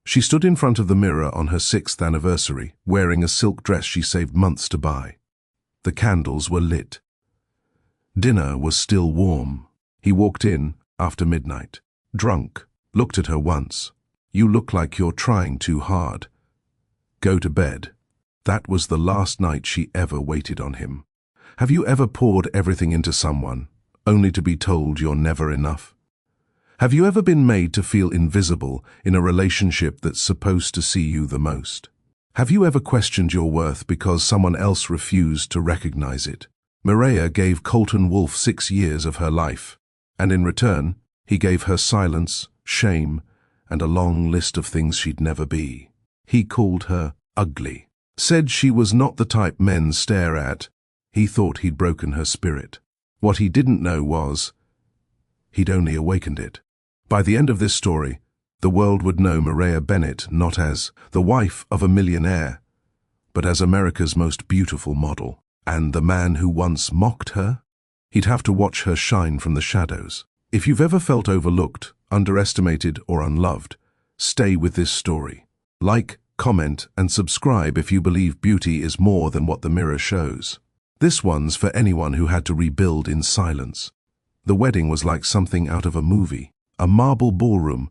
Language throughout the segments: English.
She stood in front of the mirror on her 6th anniversary, wearing a silk dress she saved months to buy. The candles were lit. Dinner was still warm. He walked in after midnight, drunk, looked at her once. "You look like you're trying too hard. Go to bed." That was the last night she ever waited on him. Have you ever poured everything into someone, only to be told you're never enough? Have you ever been made to feel invisible in a relationship that's supposed to see you the most? Have you ever questioned your worth because someone else refused to recognize it? Mireia gave Colton Wolfe 6 years of her life, and in return, he gave her silence, shame, and a long list of things she'd never be. He called her ugly, said she was not the type men stare at. He thought he'd broken her spirit. What he didn't know was, he'd only awakened it. By the end of this story, the world would know Mireia Bennett not as the wife of a millionaire, but as America's most beautiful model. And the man who once mocked her? He'd have to watch her shine from the shadows. If you've ever felt overlooked, underestimated, or unloved, stay with this story. Like, comment, and subscribe if you believe beauty is more than what the mirror shows. This one's for anyone who had to rebuild in silence. The wedding was like something out of a movie. A marble ballroom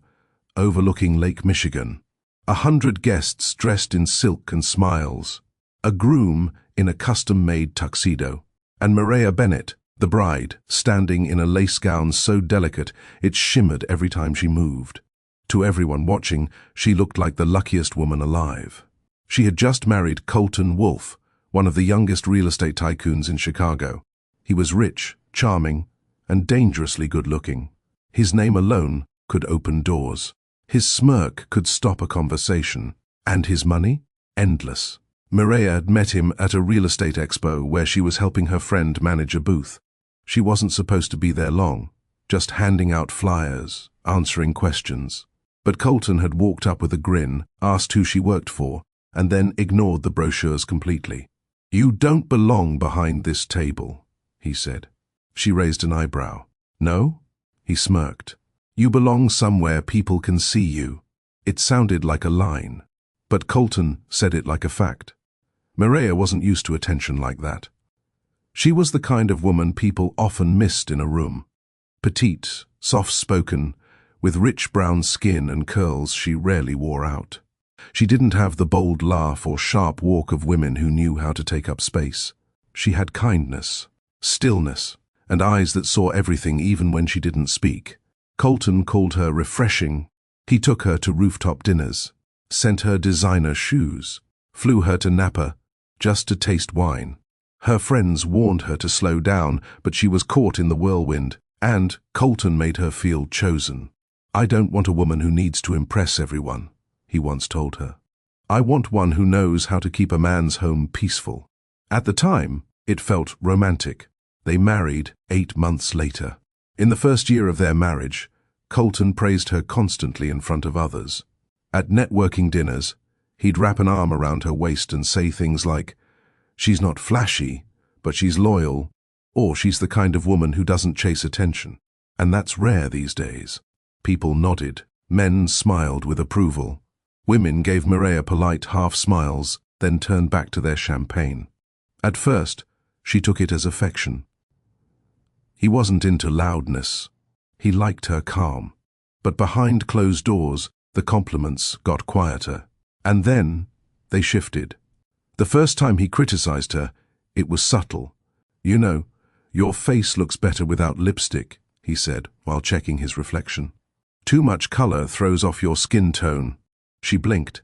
overlooking Lake Michigan. 100 guests dressed in silk and smiles. A groom in a custom-made tuxedo. And Mireia Bennett, the bride, standing in a lace gown so delicate it shimmered every time she moved. To everyone watching, she looked like the luckiest woman alive. She had just married Colton Wolfe, one of the youngest real estate tycoons in Chicago. He was rich, charming, and dangerously good-looking. His name alone could open doors. His smirk could stop a conversation. And his money? Endless. Mireia had met him at a real estate expo where she was helping her friend manage a booth. She wasn't supposed to be there long, just handing out flyers, answering questions. But Colton had walked up with a grin, asked who she worked for, and then ignored the brochures completely. "You don't belong behind this table," he said. She raised an eyebrow. "No?" He smirked. "You belong somewhere people can see you." It sounded like a line, but Colton said it like a fact. Mireia wasn't used to attention like that. She was the kind of woman people often missed in a room. Petite, soft-spoken, with rich brown skin and curls she rarely wore out. She didn't have the bold laugh or sharp walk of women who knew how to take up space. She had kindness, stillness, and eyes that saw everything even when she didn't speak. Colton called her refreshing. He took her to rooftop dinners, sent her designer shoes, flew her to Napa just to taste wine. Her friends warned her to slow down, but she was caught in the whirlwind, and Colton made her feel chosen. "I don't want a woman who needs to impress everyone," he once told her. "I want one who knows how to keep a man's home peaceful." At the time, it felt romantic. They married 8 months later. In the first year of their marriage, Colton praised her constantly in front of others. At networking dinners, he'd wrap an arm around her waist and say things like, "She's not flashy, but she's loyal," or "She's the kind of woman who doesn't chase attention." And that's rare these days. People nodded. Men smiled with approval. Women gave Mireia polite half smiles, then turned back to their champagne. At first, she took it as affection. He wasn't into loudness. He liked her calm. But behind closed doors, the compliments got quieter. And then, they shifted. The first time he criticized her, it was subtle. "You know, your face looks better without lipstick," he said while checking his reflection. "Too much color throws off your skin tone." She blinked.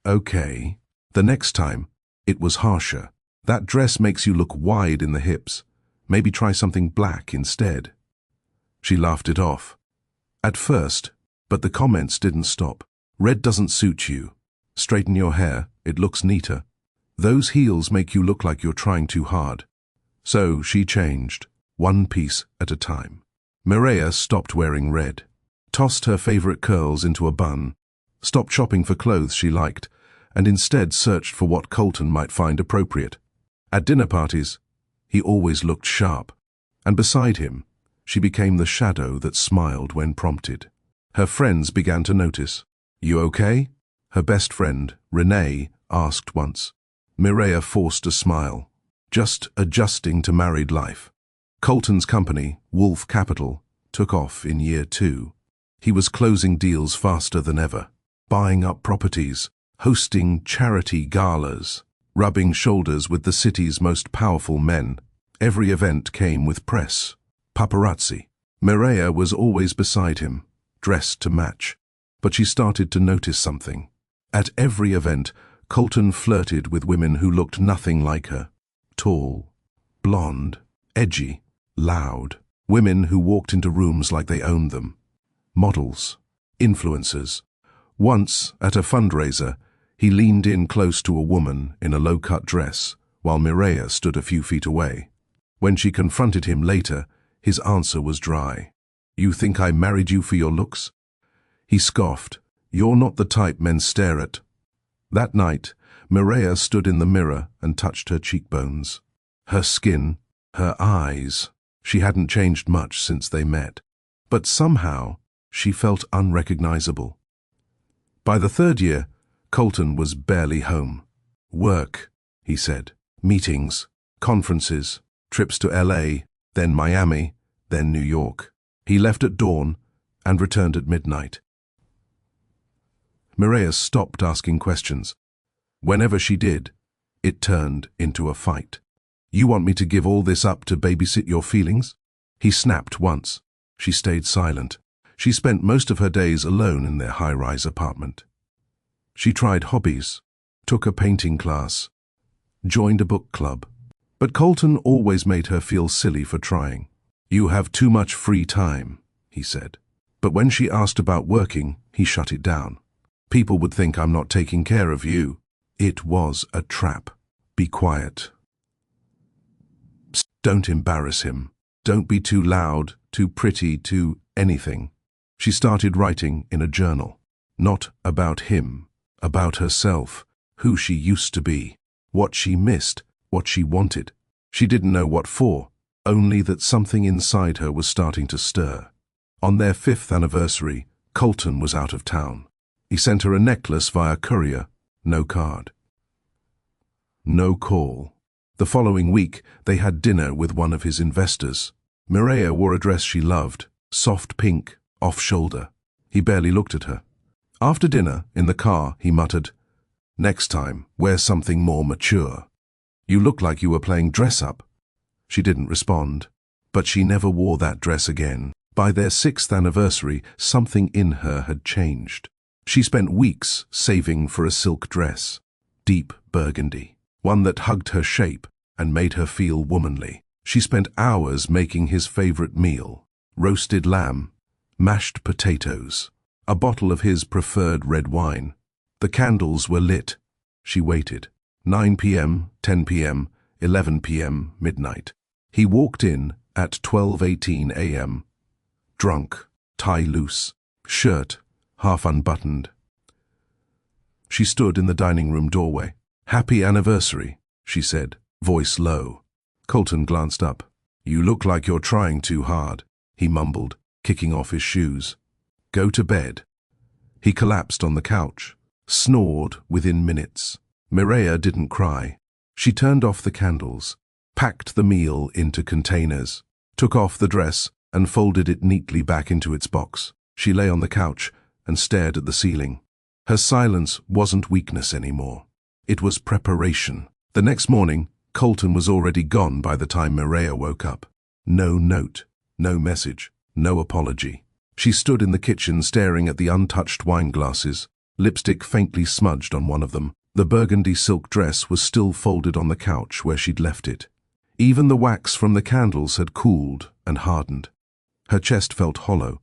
"Okay." The next time, it was harsher. "That dress makes you look wide in the hips. Maybe try something black instead." She laughed it off. At first, but the comments didn't stop. "Red doesn't suit you. Straighten your hair, it looks neater. Those heels make you look like you're trying too hard." So she changed, one piece at a time. Mireia stopped wearing red, tossed her favorite curls into a bun, stopped shopping for clothes she liked, and instead searched for what Colton might find appropriate. At dinner parties, he always looked sharp, and beside him, she became the shadow that smiled when prompted. Her friends began to notice. You okay? Her best friend, Renee, asked once. Mireia forced a smile. Just adjusting to married life. Colton's company, Wolf Capital, took off in year 2. He was closing deals faster than ever, buying up properties, hosting charity galas, rubbing shoulders with the city's most powerful men. Every event came with press, paparazzi. Mireia was always beside him, dressed to match. But she started to notice something. At every event, Colton flirted with women who looked nothing like her. Tall, blonde, edgy, loud. Women who walked into rooms like they owned them. Models, influencers. Once, at a fundraiser, he leaned in close to a woman in a low-cut dress, while Mireia stood a few feet away. When she confronted him later, his answer was dry. "You think I married you for your looks?" He scoffed. "You're not the type men stare at." That night, Mireia stood in the mirror and touched her cheekbones. Her skin, her eyes. She hadn't changed much since they met. But somehow, she felt unrecognizable. By the 3rd year, Colton was barely home. "Work," he said. "Meetings, conferences, trips to LA, then Miami, then New York." He left at dawn and returned at midnight. Mireia stopped asking questions. Whenever she did, it turned into a fight. "You want me to give all this up to babysit your feelings?" He snapped once. She stayed silent. She spent most of her days alone in their high-rise apartment. She tried hobbies, took a painting class, joined a book club. But Colton always made her feel silly for trying. "You have too much free time," he said. But when she asked about working, he shut it down. "People would think I'm not taking care of you." It was a trap. "Be quiet. Psst, don't embarrass him. Don't be too loud, too pretty, too anything." She started writing in a journal. Not about him, about herself, who she used to be, what she missed, what she wanted. She didn't know what for, only that something inside her was starting to stir. On their 5th anniversary, Colton was out of town. He sent her a necklace via courier, no card. No call. The following week, they had dinner with one of his investors. Mireia wore a dress she loved, soft pink, off-shoulder. He barely looked at her. After dinner, in the car, he muttered, "Next time, wear something more mature. You look like you were playing dress-up." She didn't respond, but she never wore that dress again. By their 6th anniversary, something in her had changed. She spent weeks saving for a silk dress, deep burgundy, one that hugged her shape and made her feel womanly. She spent hours making his favorite meal, roasted lamb, mashed potatoes, a bottle of his preferred red wine. The candles were lit. She waited. 9 p.m., 10 p.m., 11 p.m., midnight. He walked in at 12:18 a.m., drunk, tie loose, shirt half unbuttoned. She stood in the dining room doorway. "Happy anniversary," she said, voice low. Colton glanced up. "You look like you're trying too hard," he mumbled, kicking off his shoes. "Go to bed." He collapsed on the couch, snored within minutes. Mireia didn't cry. She turned off the candles, packed the meal into containers, took off the dress and folded it neatly back into its box. She lay on the couch and stared at the ceiling. Her silence wasn't weakness anymore. It was preparation. The next morning, Colton was already gone by the time Mireia woke up. No note, no message, no apology. She stood in the kitchen staring at the untouched wine glasses, lipstick faintly smudged on one of them. The burgundy silk dress was still folded on the couch where she'd left it. Even the wax from the candles had cooled and hardened. Her chest felt hollow,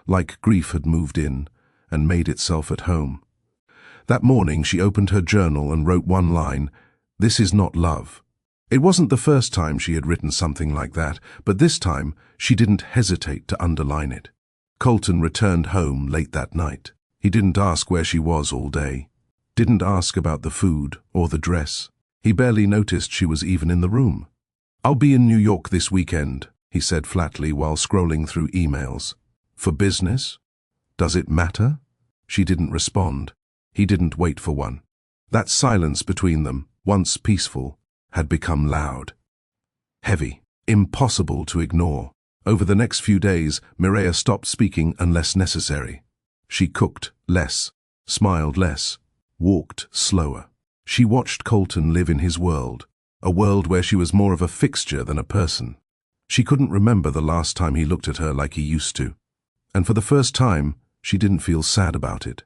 like grief had moved in and made itself at home. That morning she opened her journal and wrote one line, "This is not love." It wasn't the first time she had written something like that, but this time she didn't hesitate to underline it. Colton returned home late that night. He didn't ask where she was all day. Didn't ask about the food or the dress. He barely noticed she was even in the room. "I'll be in New York this weekend," he said flatly while scrolling through emails. "For business? Does it matter?" She didn't respond. He didn't wait for one. That silence between them, once peaceful, had become loud. Heavy, impossible to ignore. Over the next few days, Mireia stopped speaking unless necessary. She cooked less, smiled less, walked slower. She watched Colton live in his world, a world where she was more of a fixture than a person. She couldn't remember the last time he looked at her like he used to. And for the first time, she didn't feel sad about it.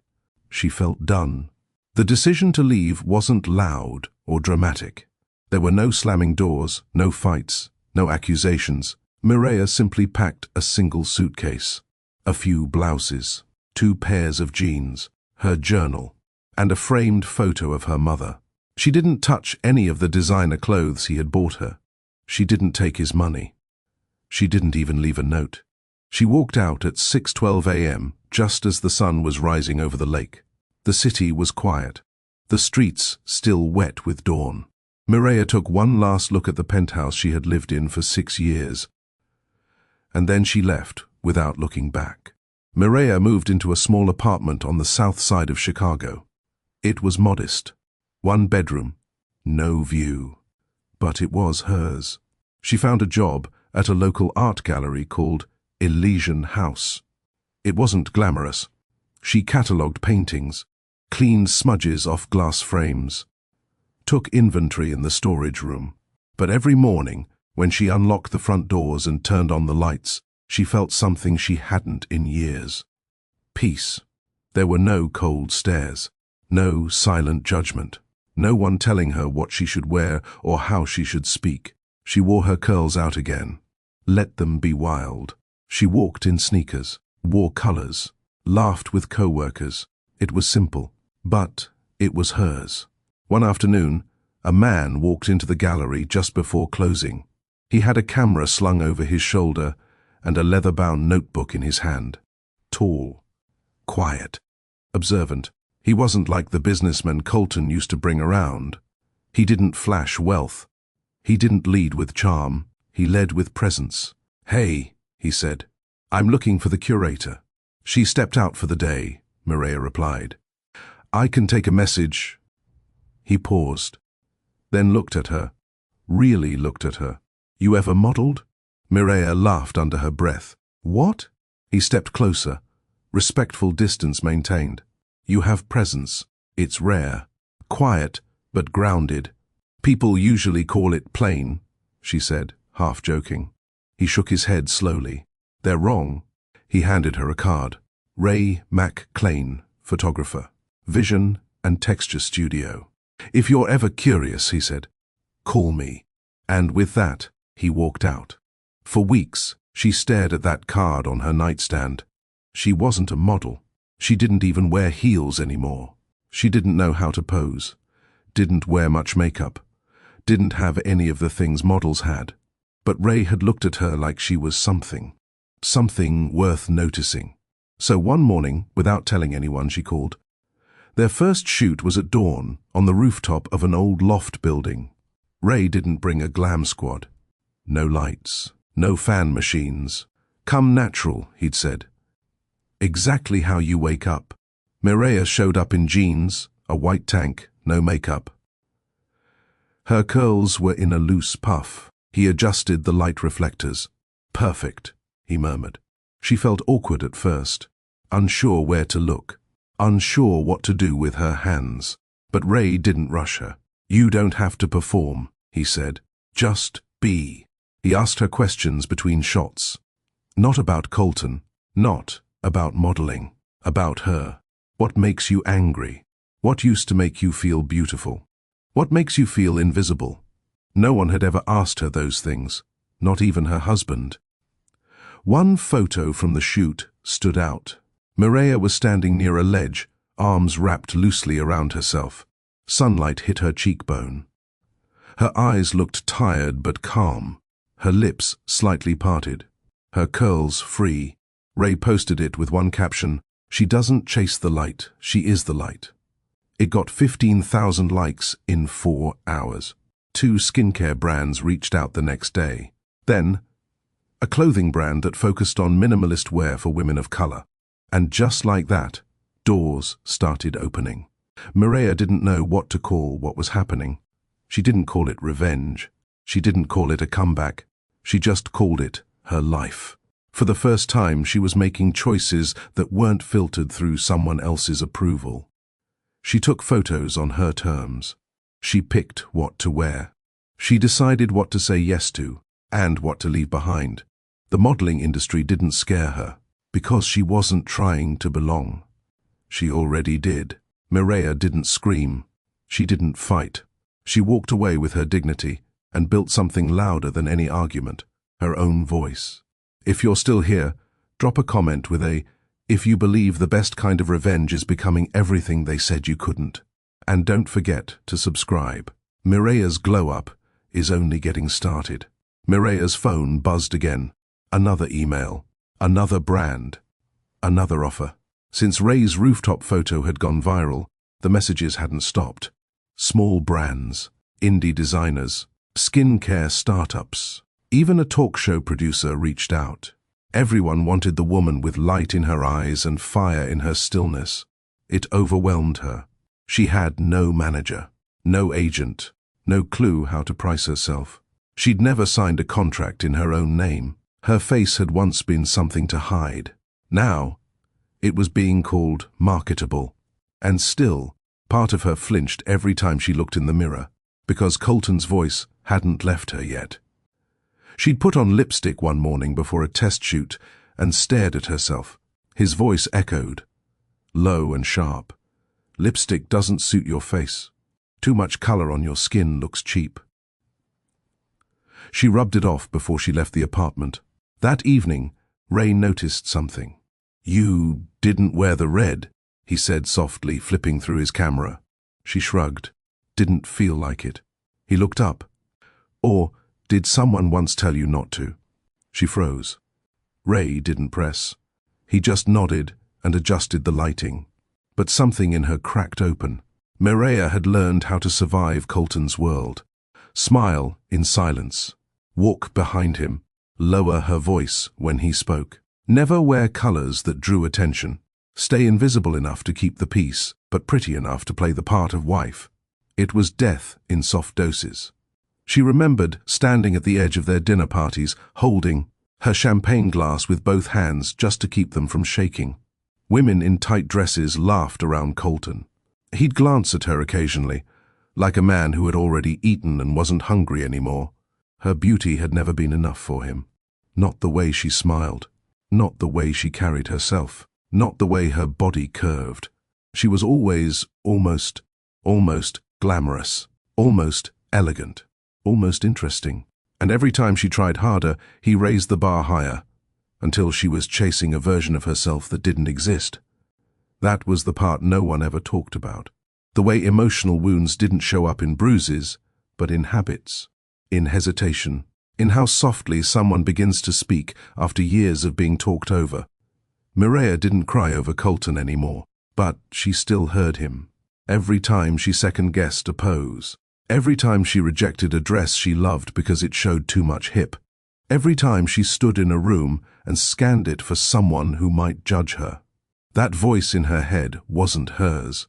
She felt done. The decision to leave wasn't loud or dramatic. There were no slamming doors, no fights, no accusations. Mireia simply packed a single suitcase, a few blouses, 2 pairs of jeans, her journal, and a framed photo of her mother. She didn't touch any of the designer clothes he had bought her. She didn't take his money. She didn't even leave a note. She walked out at 6:12 a.m., just as the sun was rising over the lake. The city was quiet, the streets still wet with dawn. Mireia took one last look at the penthouse she had lived in for 6 years. And then she left without looking back. Mireia moved into a small apartment on the south side of Chicago. It was modest. 1 bedroom, no view. But it was hers. She found a job at a local art gallery called Elysian House. It wasn't glamorous. She catalogued paintings, cleaned smudges off glass frames, took inventory in the storage room. But every morning, when she unlocked the front doors and turned on the lights, she felt something she hadn't in years. Peace. There were no cold stares, no silent judgment, no one telling her what she should wear or how she should speak. She wore her curls out again. Let them be wild. She walked in sneakers, wore colors, laughed with co-workers. It was simple, but it was hers. One afternoon, a man walked into the gallery just before closing. He had a camera slung over his shoulder and a leather-bound notebook in his hand. Tall, quiet, observant. He wasn't like the businessman Colton used to bring around. He didn't flash wealth. He didn't lead with charm. He led with presence. "Hey," he said, "I'm looking for the curator." "She stepped out for the day," Mireia replied. "I can take a message." He paused, then looked at her, really looked at her. "You ever modeled?" Mireia laughed under her breath. "What?" He stepped closer, respectful distance maintained. "You have presence. It's rare. Quiet, but grounded. People usually call it plain," she said, half joking. He shook his head slowly. "They're wrong." He handed her a card. Ray McClain, photographer. Vision and Texture Studio. "If you're ever curious," he said, "call me." And with that, he walked out. For weeks, she stared at that card on her nightstand. She wasn't a model. She didn't even wear heels anymore. She didn't know how to pose, didn't wear much makeup, didn't have any of the things models had. But Ray had looked at her like she was something worth noticing. So one morning, without telling anyone, she called. Their first shoot was at dawn, on the rooftop of an old loft building. Ray didn't bring a glam squad. No lights, no fan machines. "Come natural," he'd said. "Exactly how you wake up." Mireia showed up in jeans, a white tank, no makeup. Her curls were in a loose puff. He adjusted the light reflectors. "Perfect," he murmured. She felt awkward at first, unsure where to look, unsure what to do with her hands. But Ray didn't rush her. "You don't have to perform," he said. "Just be." He asked her questions between shots. Not about Colton, not about modeling, about her. What makes you angry? What used to make you feel beautiful? What makes you feel invisible? No one had ever asked her those things, not even her husband. One photo from the shoot stood out. Mireia was standing near a ledge, arms wrapped loosely around herself. Sunlight hit her cheekbone. Her eyes looked tired but calm, her lips slightly parted, her curls free. Ray posted it with one caption, "She doesn't chase the light, she is the light." It got 15,000 likes in 4 hours. 2 skincare brands reached out the next day. Then, a clothing brand that focused on minimalist wear for women of color. And just like that, Doors started opening. Mireia didn't know what to call what was happening. She didn't call it revenge. She didn't call it a comeback. She just called it her life. For the first time, she was making choices that weren't filtered through someone else's approval. She took photos on her terms. She picked what to wear. She decided what to say yes to and what to leave behind. The modeling industry didn't scare her because she wasn't trying to belong. She already did. Mireia didn't scream. She didn't fight. She walked away with her dignity and built something louder than any argument, her own voice. If you're still here, drop a comment with if you believe the best kind of revenge is becoming everything they said you couldn't. And don't forget to subscribe. Mireia's glow-up is only getting started. Mireia's phone buzzed again. Another email. Another brand. Another offer. Since Ray's rooftop photo had gone viral, the messages hadn't stopped. Small brands, indie designers, skincare startups. Even a talk show producer reached out. Everyone wanted the woman with light in her eyes and fire in her stillness. It overwhelmed her. She had no manager, no agent, no clue how to price herself. She'd never signed a contract in her own name. Her face had once been something to hide. Now, it was being called marketable. And still, part of her flinched every time she looked in the mirror, because Colton's voice hadn't left her yet. She'd put on lipstick one morning before a test shoot and stared at herself. His voice echoed, low and sharp. Lipstick doesn't suit your face. Too much color on your skin looks cheap. She rubbed it off before she left the apartment. That evening, Ray noticed something. "You didn't wear the red," he said softly, flipping through his camera. She shrugged. Didn't feel like it. He looked up. "Or did someone once tell you not to?" She froze. Ray didn't press. He just nodded and adjusted the lighting. But something in her cracked open. Mireia had learned how to survive Colton's world. Smile in silence. Walk behind him. Lower her voice when he spoke. Never wear colors that drew attention. Stay invisible enough to keep the peace, but pretty enough to play the part of wife. It was death in soft doses. She remembered standing at the edge of their dinner parties, holding her champagne glass with both hands just to keep them from shaking. Women in tight dresses laughed around Colton. He'd glance at her occasionally, like a man who had already eaten and wasn't hungry anymore. Her beauty had never been enough for him. Not the way she smiled. Not the way she carried herself. Not the way her body curved. She was always almost glamorous, almost elegant, almost interesting. And every time she tried harder, he raised the bar higher, until she was chasing a version of herself that didn't exist. That was the part no one ever talked about. The way emotional wounds didn't show up in bruises, but in habits, in hesitation, in how softly someone begins to speak after years of being talked over. Mireia didn't cry over Colton anymore, but she still heard him. Every time she second-guessed a pose. Every time she rejected a dress she loved because it showed too much hip. Every time she stood in a room and scanned it for someone who might judge her. That voice in her head wasn't hers.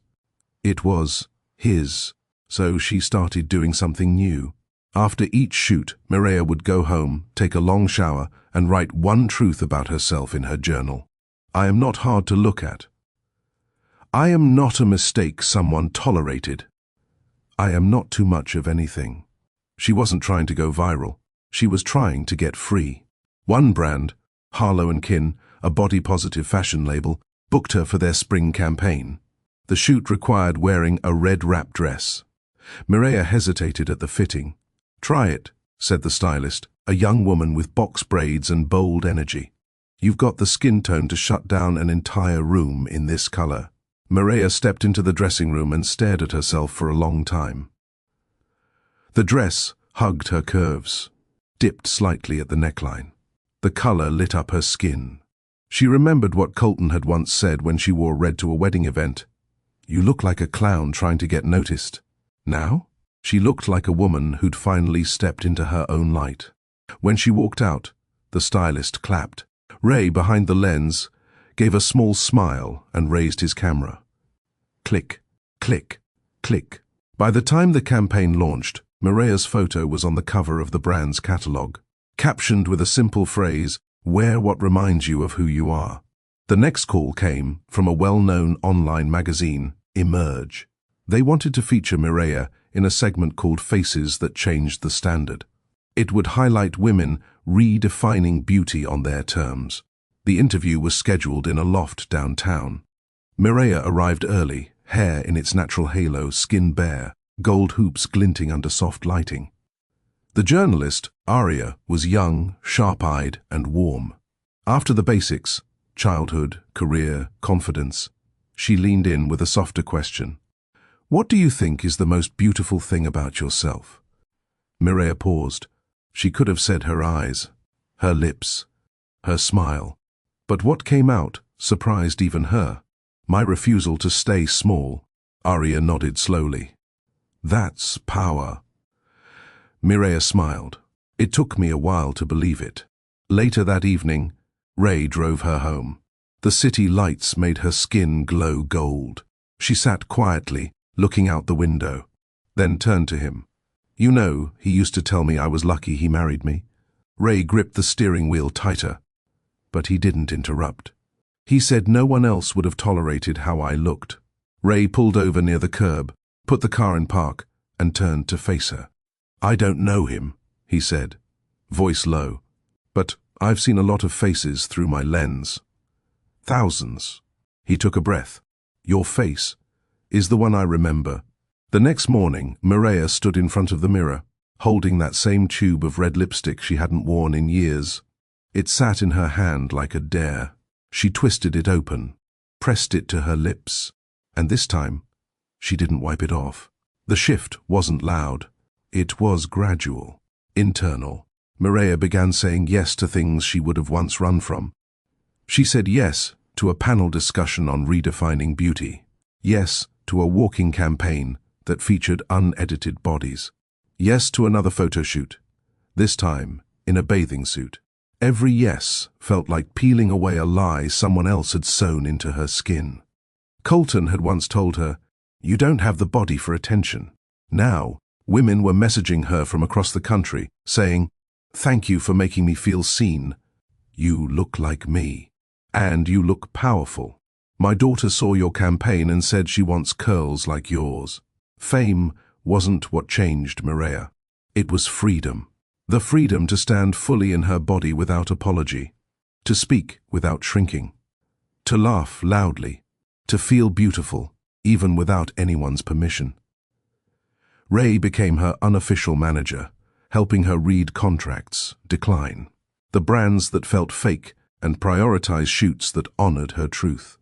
It was his. So she started doing something new. After each shoot, Mireia would go home, take a long shower, and write one truth about herself in her journal. I am not hard to look at. I am not a mistake someone tolerated. I am not too much of anything. She wasn't trying to go viral. She was trying to get free. One brand, Harlow & Kin, a body-positive fashion label, booked her for their spring campaign. The shoot required wearing a red wrap dress. Mireia hesitated at the fitting. "Try it," said the stylist, a young woman with box braids and bold energy. "You've got the skin tone to shut down an entire room in this color." Mireia stepped into the dressing room and stared at herself for a long time. The dress hugged her curves, dipped slightly at the neckline. The color lit up her skin. She remembered what Colton had once said when she wore red to a wedding event. "You look like a clown trying to get noticed." Now, she looked like a woman who'd finally stepped into her own light. When she walked out, the stylist clapped. Ray, behind the lens, gave a small smile and raised his camera. Click, click, click. By the time the campaign launched, Mireya's photo was on the cover of the brand's catalogue, captioned with a simple phrase, "Wear what reminds you of who you are." The next call came from a well-known online magazine, Emerge. They wanted to feature Mireya in a segment called Faces That Changed the Standard. It would highlight women redefining beauty on their terms. The interview was scheduled in a loft downtown. Mireya arrived early, hair in its natural halo, skin bare, gold hoops glinting under soft lighting. The journalist, Aria, was young, sharp-eyed, and warm. After the basics, childhood, career, confidence, she leaned in with a softer question. "What do you think is the most beautiful thing about yourself?" Mireya paused. She could have said her eyes, her lips, her smile. But what came out surprised even her. "My refusal to stay small." Aria nodded slowly. "That's power." Mireya smiled. "It took me a while to believe it." Later that evening, Ray drove her home. The city lights made her skin glow gold. She sat quietly, looking out the window, then turned to him. "You know, he used to tell me I was lucky he married me." Ray gripped the steering wheel tighter, but he didn't interrupt. "He said no one else would have tolerated how I looked." Ray pulled over near the curb, put the car in park, and turned to face her. "I don't know him," he said, voice low, "but I've seen a lot of faces through my lens. Thousands." He took a breath. "Your face is the one I remember." The next morning, Mireya stood in front of the mirror, holding that same tube of red lipstick she hadn't worn in years. It sat in her hand like a dare. She twisted it open, pressed it to her lips, and this time, she didn't wipe it off. The shift wasn't loud. It was gradual, internal. Mireya began saying yes to things she would have once run from. She said yes to a panel discussion on redefining beauty. Yes to a walking campaign that featured unedited bodies. Yes to another photo shoot, this time in a bathing suit. Every yes felt like peeling away a lie someone else had sewn into her skin. Colton had once told her, "You don't have the body for attention." Now, women were messaging her from across the country, saying, "Thank you for making me feel seen. You look like me. And you look powerful. My daughter saw your campaign and said she wants curls like yours." Fame wasn't what changed Mireya. It was freedom. The freedom to stand fully in her body without apology, to speak without shrinking, to laugh loudly, to feel beautiful, even without anyone's permission. Ray became her unofficial manager, helping her read contracts, decline the brands that felt fake, and prioritize shoots that honored her truth.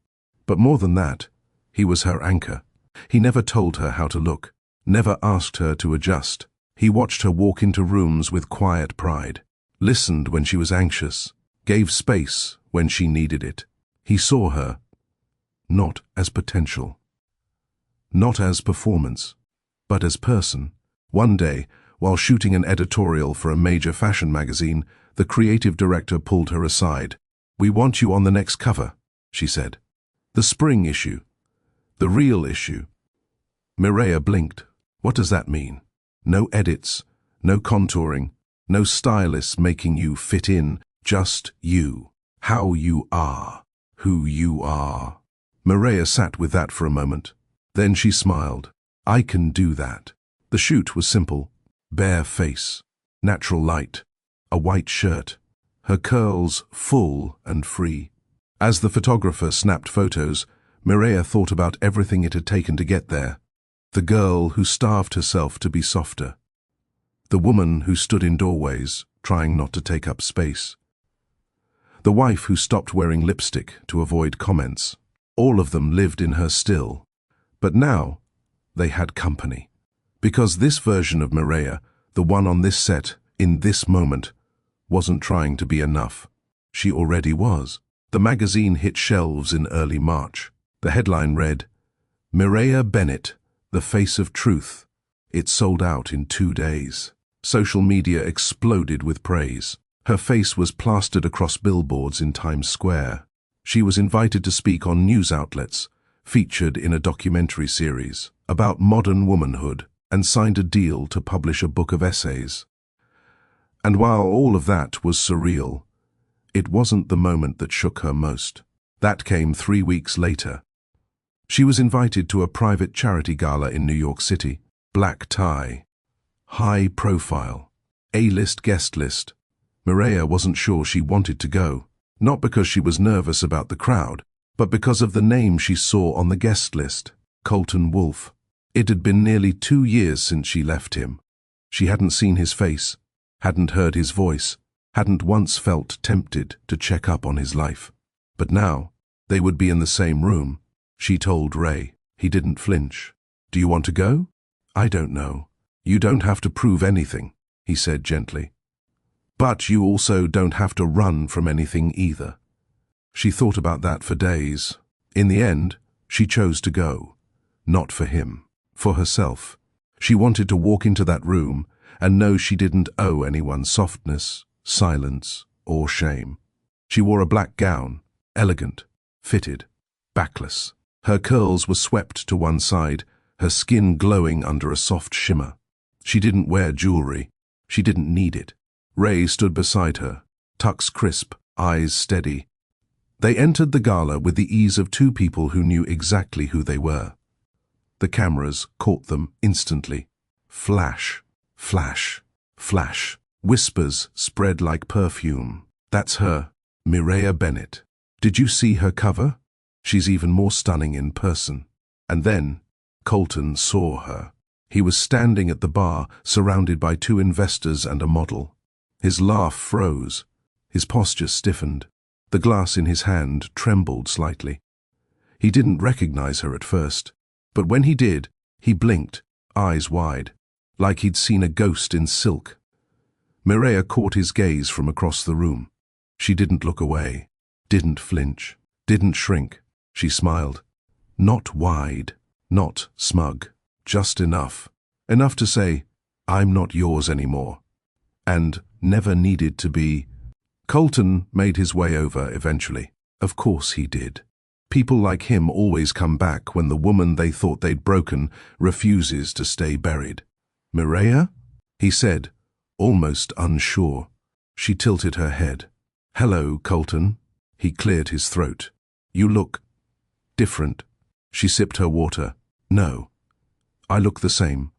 But more than that, he was her anchor. He never told her how to look, never asked her to adjust. He watched her walk into rooms with quiet pride, listened when she was anxious, gave space when she needed it. He saw her not as potential, not as performance, but as person. One day, while shooting an editorial for a major fashion magazine, the creative director pulled her aside. "We want you on the next cover," she said. "The spring issue. The real issue." Mireya blinked. What does that mean? No edits, no contouring, no stylists making you fit in, just you. How you are, who you are. Mireya sat with that for a moment. Then she smiled. "I can do that." The shoot was simple. Bare face, natural light, a white shirt, her curls full and free. As the photographer snapped photos, Mireya thought about everything it had taken to get there. The girl who starved herself to be softer. The woman who stood in doorways, trying not to take up space. The wife who stopped wearing lipstick to avoid comments. All of them lived in her still. But now, they had company. Because this version of Mireya, the one on this set, in this moment, wasn't trying to be enough. She already was. The magazine hit shelves in early March. The headline read, "Mireya Bennett, the face of truth." It sold out in 2 days. Social media exploded with praise. Her face was plastered across billboards in Times Square. She was invited to speak on news outlets, featured in a documentary series about modern womanhood, and signed a deal to publish a book of essays. And while all of that was surreal, it wasn't the moment that shook her most. That came 3 weeks later. She was invited to a private charity gala in New York City. Black tie, high profile, A-list guest list. Mireia wasn't sure she wanted to go, not because she was nervous about the crowd, but because of the name she saw on the guest list, Colton Wolfe. It had been nearly 2 years since she left him. She hadn't seen his face, hadn't heard his voice, hadn't once felt tempted to check up on his life. But now, they would be in the same room. She told Ray. He didn't flinch. "Do you want to go?" "I don't know. You don't have to prove anything," he said gently. "But you also don't have to run from anything either." She thought about that for days. In the end, she chose to go. Not for him, for herself. She wanted to walk into that room and know she didn't owe anyone softness, silence, or shame. She wore a black gown, elegant, fitted, backless. Her curls were swept to one side, her skin glowing under a soft shimmer. She didn't wear jewelry. She didn't need it. Ray stood beside her, tux crisp, eyes steady. They entered the gala with the ease of two people who knew exactly who they were. The cameras caught them instantly. Flash, flash, flash. Whispers spread like perfume. "That's her, Mireia Bennett. Did you see her cover? She's even more stunning in person." And then Colton saw her. He was standing at the bar, surrounded by 2 investors and a model. His laugh froze. His posture stiffened. The glass in his hand trembled slightly. He didn't recognize her at first, but when he did, he blinked, eyes wide, like he'd seen a ghost in silk. Mireia caught his gaze from across the room. She didn't look away, didn't flinch, didn't shrink. She smiled. Not wide, not smug, just enough. Enough to say, "I'm not yours anymore," and never needed to be. Colton made his way over eventually. Of course he did. People like him always come back when the woman they thought they'd broken refuses to stay buried. "Mireia?" he said, almost unsure. She tilted her head. "Hello, Colton." He cleared his throat. "You look different." She sipped her water. "No, I look the same.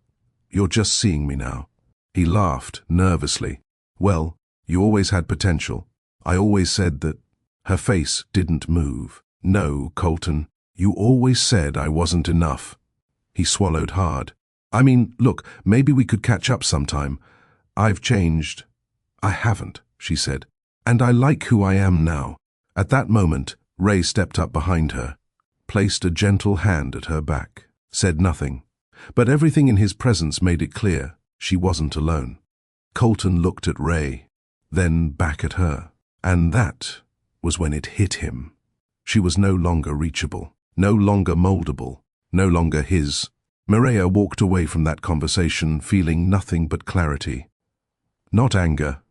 You're just seeing me now." He laughed nervously. "Well, you always had potential. I always said that." Her face didn't move. "No, Colton, you always said I wasn't enough." He swallowed hard. "I mean, look, maybe we could catch up sometime. I've changed." "I haven't," she said. "And I like who I am now." At that moment, Ray stepped up behind her, placed a gentle hand at her back, said nothing. But everything in his presence made it clear she wasn't alone. Colton looked at Ray, then back at her. And that was when it hit him. She was no longer reachable, no longer moldable, no longer his. Mireia walked away from that conversation feeling nothing but clarity. Not anger,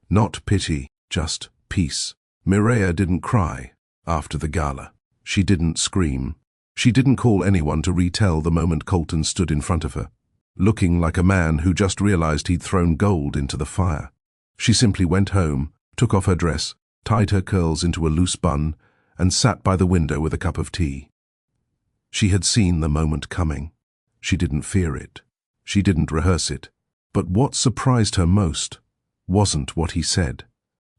not pity, just peace. Mireia didn't cry after the gala. She didn't scream. She didn't call anyone to retell the moment Colton stood in front of her, looking like a man who just realized he'd thrown gold into the fire. She simply went home, took off her dress, tied her curls into a loose bun, and sat by the window with a cup of tea. She had seen the moment coming. She didn't fear it. She didn't rehearse it. But what surprised her most wasn't what he said.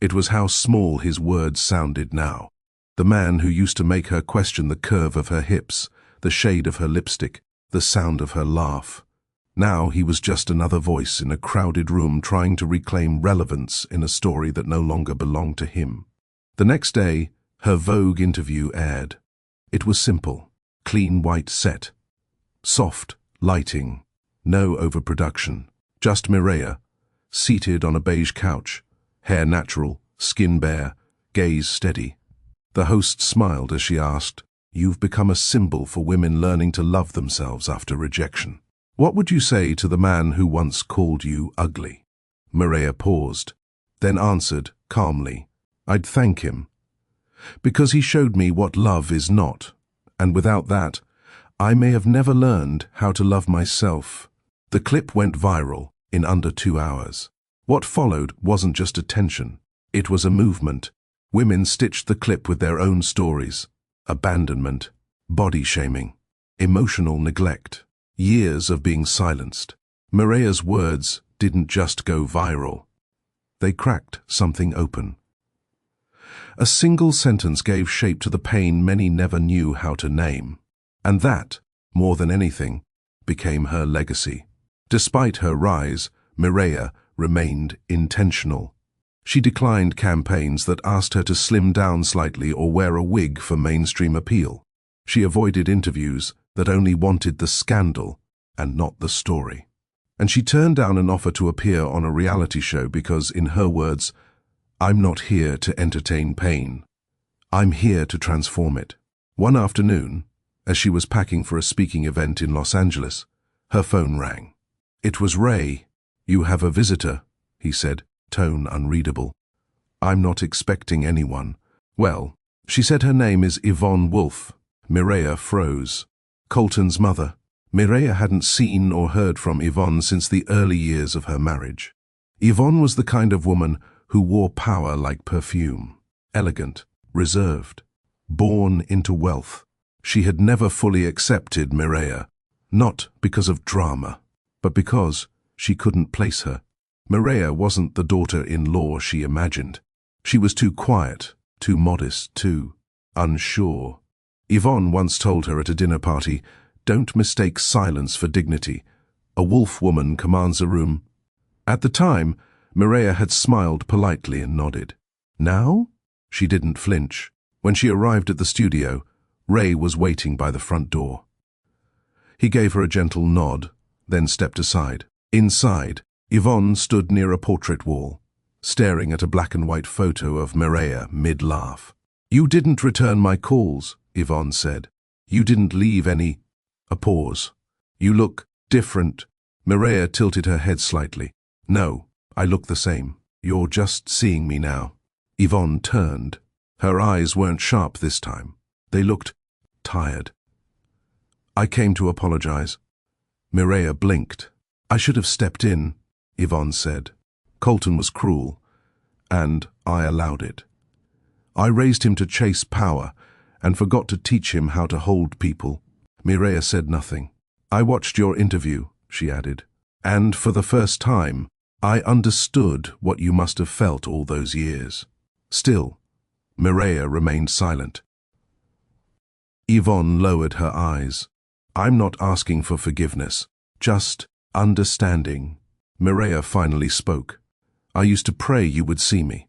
It was how small his words sounded now. The man who used to make her question the curve of her hips, the shade of her lipstick, the sound of her laugh. Now he was just another voice in a crowded room trying to reclaim relevance in a story that no longer belonged to him. The next day, her Vogue interview aired. It was simple, clean white set, soft lighting, no overproduction. Just Mireia, seated on a beige couch, hair natural, skin bare, gaze steady. The host smiled as she asked, "You've become a symbol for women learning to love themselves after rejection. What would you say to the man who once called you ugly?" Mireia paused, then answered calmly, "I'd thank him. Because he showed me what love is not, and without that, I may have never learned how to love myself. The clip went viral in under 2 hours. What followed wasn't just attention, it was a movement. Women stitched the clip with their own stories: abandonment, body shaming, emotional neglect, years of being silenced. Mireya's words didn't just go viral. They cracked something open. A single sentence gave shape to the pain many never knew how to name. And that, more than anything, became her legacy. Despite her rise, Mireya remained intentional. She declined campaigns that asked her to slim down slightly or wear a wig for mainstream appeal. She avoided interviews that only wanted the scandal and not the story. And she turned down an offer to appear on a reality show because, in her words, "I'm not here to entertain pain. I'm here to transform it." One afternoon, as she was packing for a speaking event in Los Angeles, her phone rang. It was Ray. "You have a visitor," he said, tone unreadable. "I'm not expecting anyone." "Well," she said, "her name is Yvonne Wolfe." Mireya froze. Colton's mother. Mireya hadn't seen or heard from Yvonne since the early years of her marriage. Yvonne was the kind of woman who wore power like perfume, elegant, reserved, born into wealth. She had never fully accepted Mireya, not because of drama, but because she couldn't place her. Mireya wasn't the daughter-in-law she imagined. She was too quiet, too modest, too unsure. Yvonne once told her at a dinner party, "Don't mistake silence for dignity. A wolf woman commands a room." At the time, Mireya had smiled politely and nodded. Now? She didn't flinch. When she arrived at the studio, Ray was waiting by the front door. He gave her a gentle nod, then stepped aside. Inside, Yvonne stood near a portrait wall, staring at a black-and-white photo of Mireya mid-laugh. "You didn't return my calls," Yvonne said. "You didn't leave any—" A pause. "You look different." Mireya tilted her head slightly. "No, I look the same. You're just seeing me now." Yvonne turned. Her eyes weren't sharp this time. They looked tired. "I came to apologize." Mireya blinked. "I should have stepped in," Yvonne said. "Colton was cruel, and I allowed it. I raised him to chase power and forgot to teach him how to hold people." Mireya said nothing. "I watched your interview," she added, "and for the first time, I understood what you must have felt all those years." Still, Mireya remained silent. Yvonne lowered her eyes. "I'm not asking for forgiveness, just understanding." Mireya finally spoke. "I used to pray you would see me,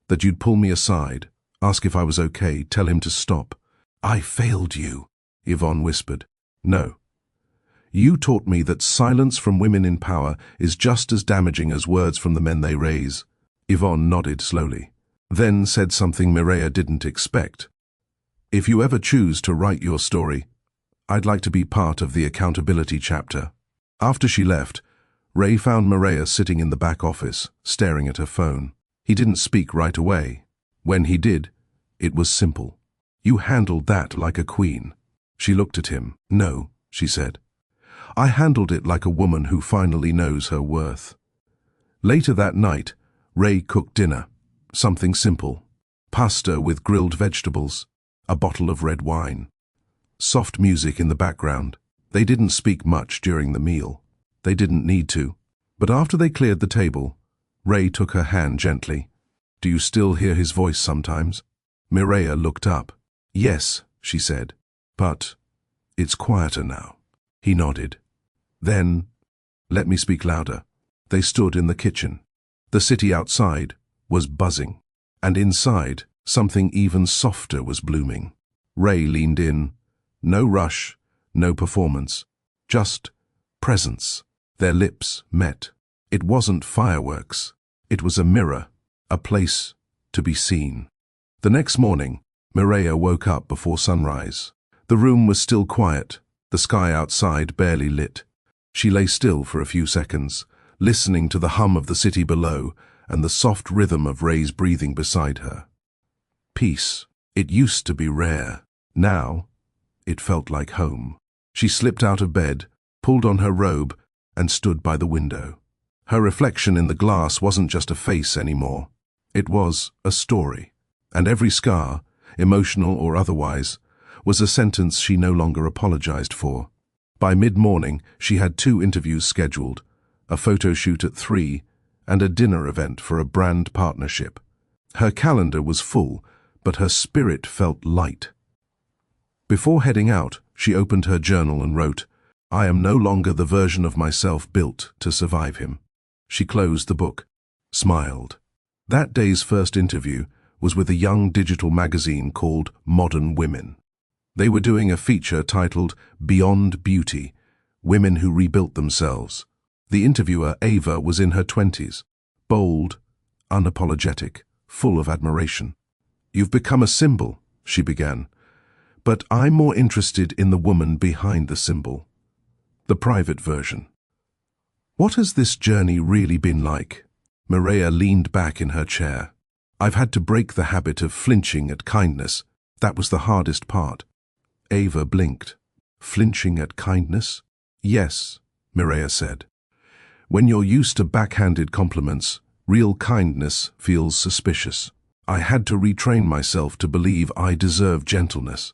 that you'd pull me aside, ask if I was okay, tell him to stop." "I failed you," Yvonne whispered. "No. You taught me that silence from women in power is just as damaging as words from the men they raise." Yvonne nodded slowly, then said something Mireya didn't expect. "If you ever choose to write your story, I'd like to be part of the accountability chapter." After she left, Ray found Mireya sitting in the back office, staring at her phone. He didn't speak right away. When he did, it was simple. "You handled that like a queen." She looked at him. "No," she said. "I handled it like a woman who finally knows her worth." Later that night, Ray cooked dinner. Something simple. Pasta with grilled vegetables, a bottle of red wine. Soft music in the background. They didn't speak much during the meal. They didn't need to. But after they cleared the table, Ray took her hand gently. "Do you still hear his voice sometimes?" Mireya looked up. "Yes," she said, "but it's quieter now." He nodded. Then, "Let me speak louder." They stood in the kitchen. The city outside was buzzing, and inside, something even softer was blooming. Ray leaned in. No rush, no performance, just presence. Their lips met. It wasn't fireworks. It was a mirror, a place to be seen. The next morning, Mireya woke up before sunrise. The room was still quiet, the sky outside barely lit. She lay still for a few seconds, listening to the hum of the city below and the soft rhythm of Ray's breathing beside her. Peace. It used to be rare. Now, it felt like home. She slipped out of bed, pulled on her robe, and stood by the window. Her reflection in the glass wasn't just a face anymore. It was a story. And every scar, emotional or otherwise, was a sentence she no longer apologized for. By mid-morning, she had 2 interviews scheduled, a photo shoot at 3, and a dinner event for a brand partnership. Her calendar was full, but her spirit felt light. Before heading out, she opened her journal and wrote, "I am no longer the version of myself built to survive him." She closed the book, smiled. That day's first interview was with a young digital magazine called Modern Women. They were doing a feature titled Beyond Beauty, Women Who Rebuilt Themselves. The interviewer, Ava, was in her 20s, bold, unapologetic, full of admiration. "You've become a symbol," she began, "but I'm more interested in the woman behind the symbol, the private version. What has this journey really been like?" Mireia leaned back in her chair. "I've had to break the habit of flinching at kindness. That was the hardest part." Ava blinked. "Flinching at kindness?" "Yes," Mireia said. "When you're used to backhanded compliments, real kindness feels suspicious. I had to retrain myself to believe I deserve gentleness."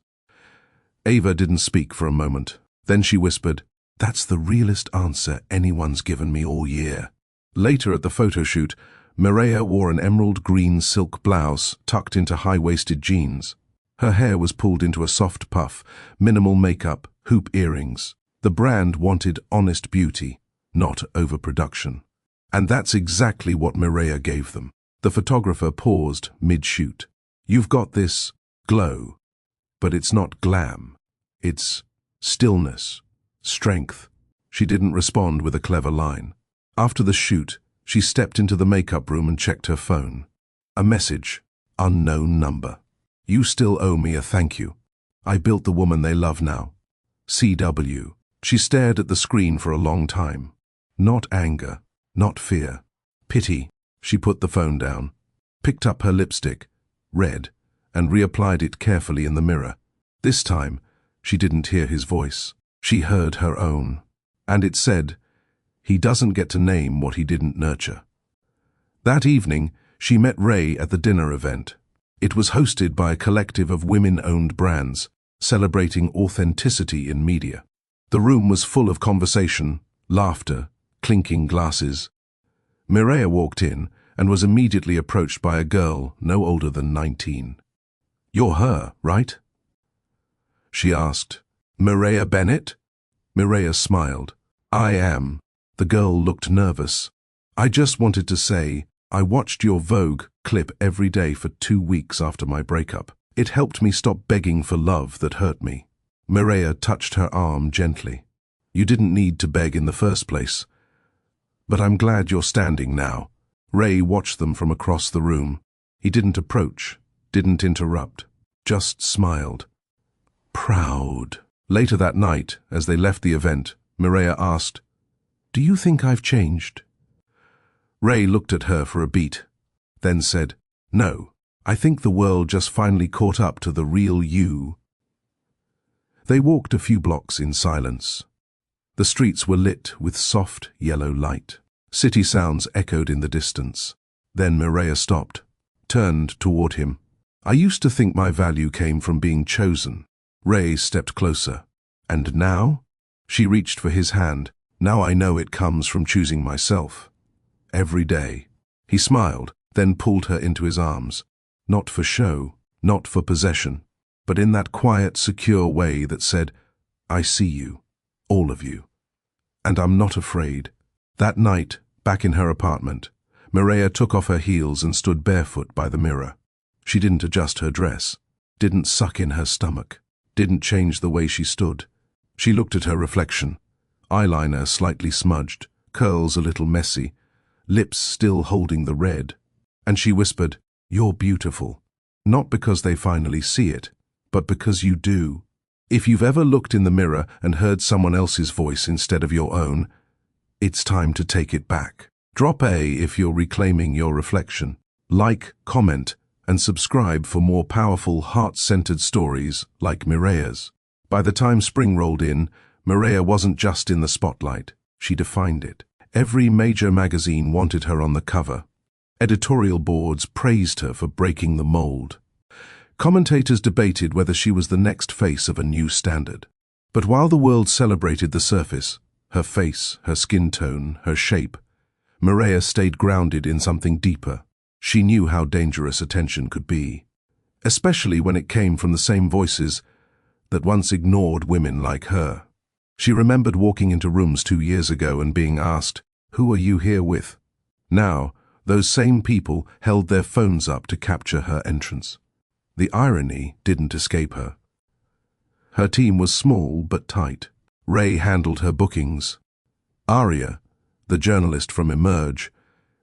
Ava didn't speak for a moment. Then she whispered, "That's the realest answer anyone's given me all year." Later at the photo shoot, Mireia wore an emerald green silk blouse tucked into high-waisted jeans. Her hair was pulled into a soft puff, minimal makeup, hoop earrings. The brand wanted honest beauty, not overproduction. And that's exactly what Mireia gave them. The photographer paused mid-shoot. "You've got this glow, but it's not glam. It's stillness, strength." She didn't respond with a clever line. After the shoot, she stepped into the makeup room and checked her phone. A message, unknown number. "You still owe me a thank you. I built the woman they love now. CW." She stared at the screen for a long time. Not anger, not fear. Pity. She put the phone down, picked up her lipstick, read, and reapplied it carefully in the mirror. This time, she didn't hear his voice. She heard her own. And it said, "He doesn't get to name what he didn't nurture." That evening, she met Ray at the dinner event. It was hosted by a collective of women-owned brands, celebrating authenticity in media. The room was full of conversation, laughter, clinking glasses. Mireia walked in and was immediately approached by a girl no older than 19. "You're her, right?" she asked. "Mireia Bennett?" Mireia smiled. "I am." The girl looked nervous. "I just wanted to say, I watched your Vogue clip every day for 2 weeks after my breakup. It helped me stop begging for love that hurt me." Mireia touched her arm gently. "You didn't need to beg in the first place. But I'm glad you're standing now." Ray watched them from across the room. He didn't approach, didn't interrupt, just smiled. Proud. Later that night, as they left the event, Mireia asked, "Do you think I've changed?" Ray looked at her for a beat, then said, "No, I think the world just finally caught up to the real you." They walked a few blocks in silence. The streets were lit with soft yellow light. City sounds echoed in the distance. Then Mireia stopped, turned toward him. "I used to think my value came from being chosen." Ray stepped closer. "And now?" She reached for his hand. "Now I know it comes from choosing myself. Every day." He smiled, then pulled her into his arms. Not for show, not for possession, but in that quiet, secure way that said, "I see you, all of you. And I'm not afraid." That night, back in her apartment, Mireia took off her heels and stood barefoot by the mirror. She didn't adjust her dress, didn't suck in her stomach, didn't change the way she stood. She looked at her reflection, eyeliner slightly smudged, curls a little messy, lips still holding the red, and she whispered, "You're beautiful." Not because they finally see it, but because you do. If you've ever looked in the mirror and heard someone else's voice instead of your own, it's time to take it back. Drop A if you're reclaiming your reflection. Like, comment, and subscribe for more powerful, heart-centered stories like Mireille's. By the time spring rolled in, Mireille wasn't just in the spotlight, she defined it. Every major magazine wanted her on the cover. Editorial boards praised her for breaking the mold. Commentators debated whether she was the next face of a new standard. But while the world celebrated the surface, her face, her skin tone, her shape, Mireille stayed grounded in something deeper. She knew how dangerous attention could be, especially when it came from the same voices that once ignored women like her. She remembered walking into rooms 2 years ago and being asked, "Who are you here with?" Now, those same people held their phones up to capture her entrance. The irony didn't escape her. Her team was small but tight. Ray handled her bookings. Aria, the journalist from Emerge,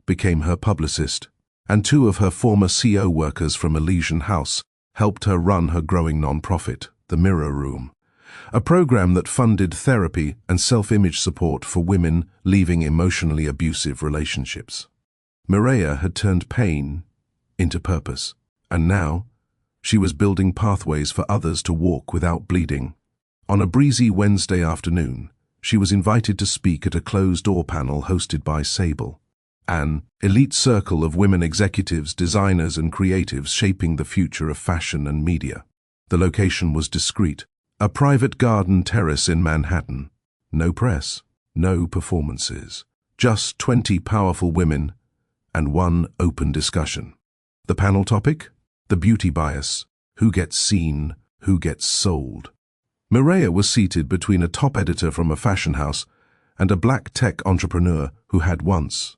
became her publicist, and 2 of her former CO workers from Elysian House helped her run her growing non-profit, the Mirror Room, a program that funded therapy and self-image support for women leaving emotionally abusive relationships. Mireille had turned pain into purpose, and now she was building pathways for others to walk without bleeding. On a breezy Wednesday afternoon, she was invited to speak at a closed-door panel hosted by Sable, an elite circle of women executives, designers, and creatives shaping the future of fashion and media. The location was discreet, a private garden terrace in Manhattan. No press, no performances, just 20 powerful women and one open discussion. The panel topic? The beauty bias. Who gets seen, who gets sold. Mireille was seated between a top editor from a fashion house and a black tech entrepreneur who had once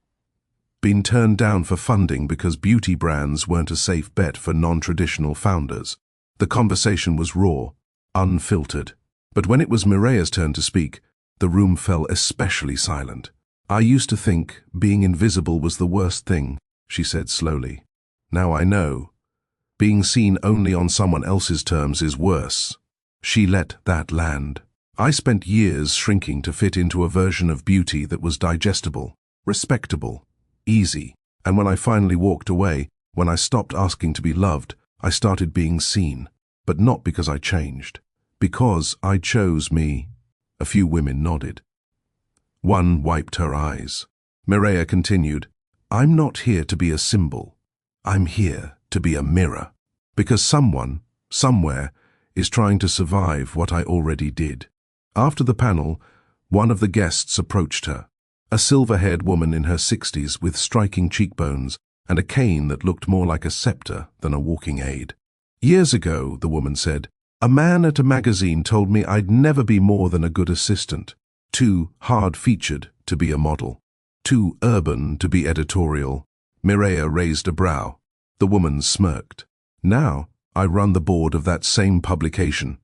been turned down for funding because beauty brands weren't a safe bet for non-traditional founders. The conversation was raw, unfiltered. But when it was Mireille's turn to speak, the room fell especially silent. "I used to think being invisible was the worst thing," she said slowly. "Now I know. Being seen only on someone else's terms is worse." She let that land. "I spent years shrinking to fit into a version of beauty that was digestible, respectable, easy. And when I finally walked away, when I stopped asking to be loved, I started being seen. But not because I changed. Because I chose me." A few women nodded. One wiped her eyes. Mireille continued, "I'm not here to be a symbol. I'm here to be a mirror. Because someone, somewhere, is trying to survive what I already did." After the panel, one of the guests approached her. A silver-haired woman in her 60s with striking cheekbones and a cane that looked more like a scepter than a walking aid. "Years ago," the woman said, "a man at a magazine told me I'd never be more than a good assistant. Too hard-featured to be a model. Too urban to be editorial." Mireille raised a brow. The woman smirked. "Now, I run the board of that same publication."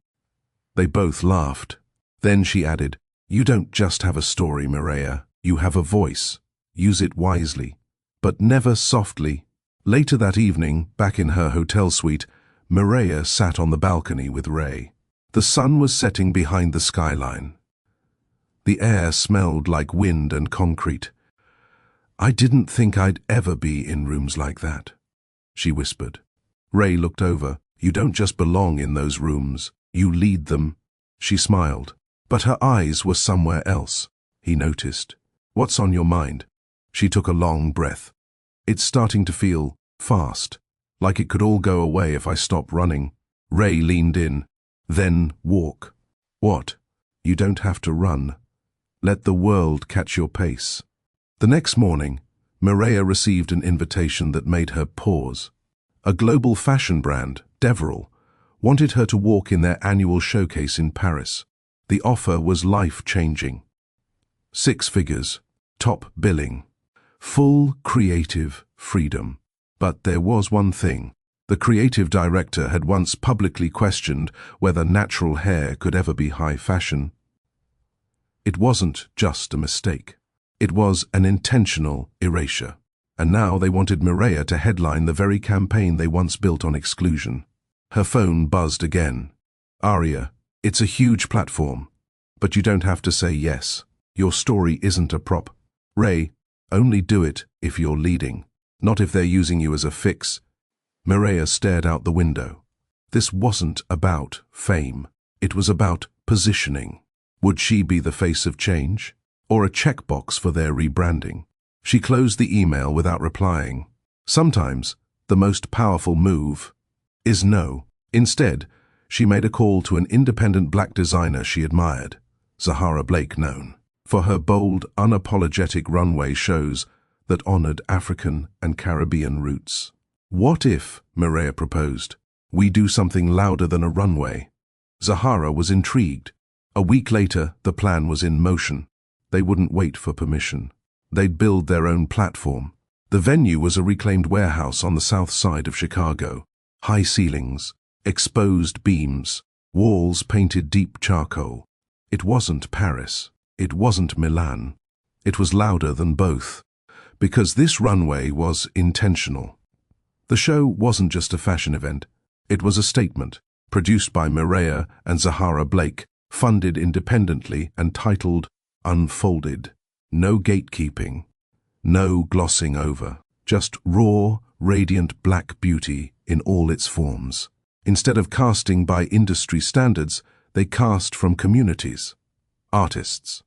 They both laughed. Then she added, "You don't just have a story, Mireille. You have a voice. Use it wisely, but never softly." Later that evening, back in her hotel suite, Mireille sat on the balcony with Ray. The sun was setting behind the skyline. The air smelled like wind and concrete. "I didn't think I'd ever be in rooms like that," she whispered. Ray looked over. "You don't just belong in those rooms. You lead them." She smiled, but her eyes were somewhere else. He noticed. "What's on your mind?" She took a long breath. "It's starting to feel fast, like it could all go away if I stop running." Ray leaned in. "Then walk." "What?" "You don't have to run. Let the world catch your pace." The next morning, Mireille received an invitation that made her pause. A global fashion brand, Deverell, wanted her to walk in their annual showcase in Paris. The offer was life-changing. 6 figures, top billing, full creative freedom. But there was one thing. The creative director had once publicly questioned whether natural hair could ever be high fashion. It wasn't just a mistake. It was an intentional erasure. And now they wanted Mireille to headline the very campaign they once built on exclusion. Her phone buzzed again. "Aria, it's a huge platform, but you don't have to say yes. Your story isn't a prop. Ray, only do it if you're leading, not if they're using you as a fix." Mireia stared out the window. This wasn't about fame. It was about positioning. Would she be the face of change, or a checkbox for their rebranding? She closed the email without replying. Sometimes, the most powerful move is no. Instead, she made a call to an independent black designer she admired, Zahara Blake, known for her bold, unapologetic runway shows that honored African and Caribbean roots. What if, Mireia proposed, we do something louder than a runway? Zahara was intrigued. A week later, the plan was in motion. They wouldn't wait for permission. They'd build their own platform. The venue was a reclaimed warehouse on the south side of Chicago. High ceilings, exposed beams, walls painted deep charcoal. It wasn't Paris. It wasn't Milan. It was louder than both, because this runway was intentional. The show wasn't just a fashion event. It was a statement, produced by Mireia and Zahara Blake, funded independently and titled Unfolded. No gatekeeping, no glossing over, just raw, radiant black beauty in all its forms. Instead of casting by industry standards, they cast from communities. Artists,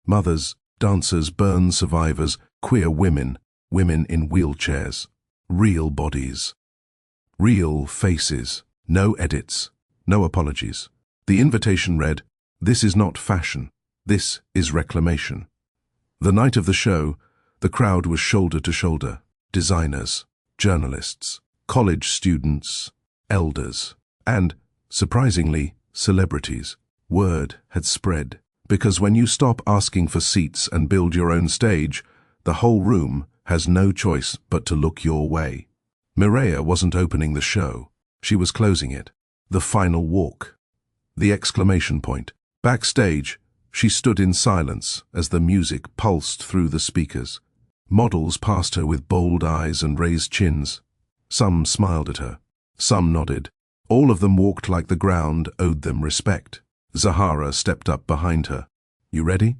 mothers, dancers, burn survivors, queer women, women in wheelchairs, real bodies, real faces, no edits, no apologies. The invitation read, "This is not fashion, this is reclamation." The night of the show, the crowd was shoulder to shoulder, designers, journalists, college students, elders, and, surprisingly, celebrities. Word had spread, because when you stop asking for seats and build your own stage, the whole room has no choice but to look your way. Mireia wasn't opening the show, she was closing it. The final walk. The exclamation point. Backstage, she stood in silence as the music pulsed through the speakers. Models passed her with bold eyes and raised chins. Some smiled at her, some nodded. All of them walked like the ground owed them respect. Zahara stepped up behind her. "You ready?"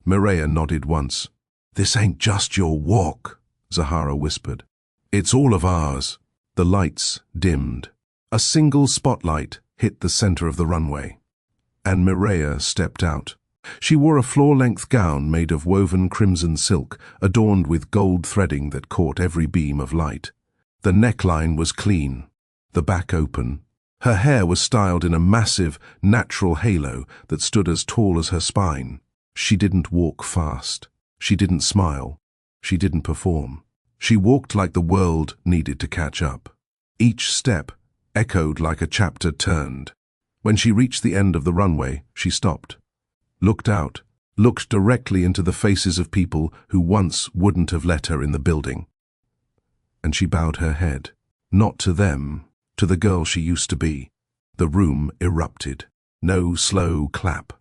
Mireia nodded once. "This ain't just your walk," Zahara whispered. "It's all of ours." The lights dimmed. A single spotlight hit the center of the runway, and Mireia stepped out. She wore a floor-length gown made of woven crimson silk, adorned with gold threading that caught every beam of light. The neckline was clean, the back open. Her hair was styled in a massive, natural halo that stood as tall as her spine. She didn't walk fast. She didn't smile. She didn't perform. She walked like the world needed to catch up. Each step echoed like a chapter turned. When she reached the end of the runway, she stopped, looked out, looked directly into the faces of people who once wouldn't have let her in the building. And she bowed her head, not to them, to the girl she used to be. The room erupted. No slow clap,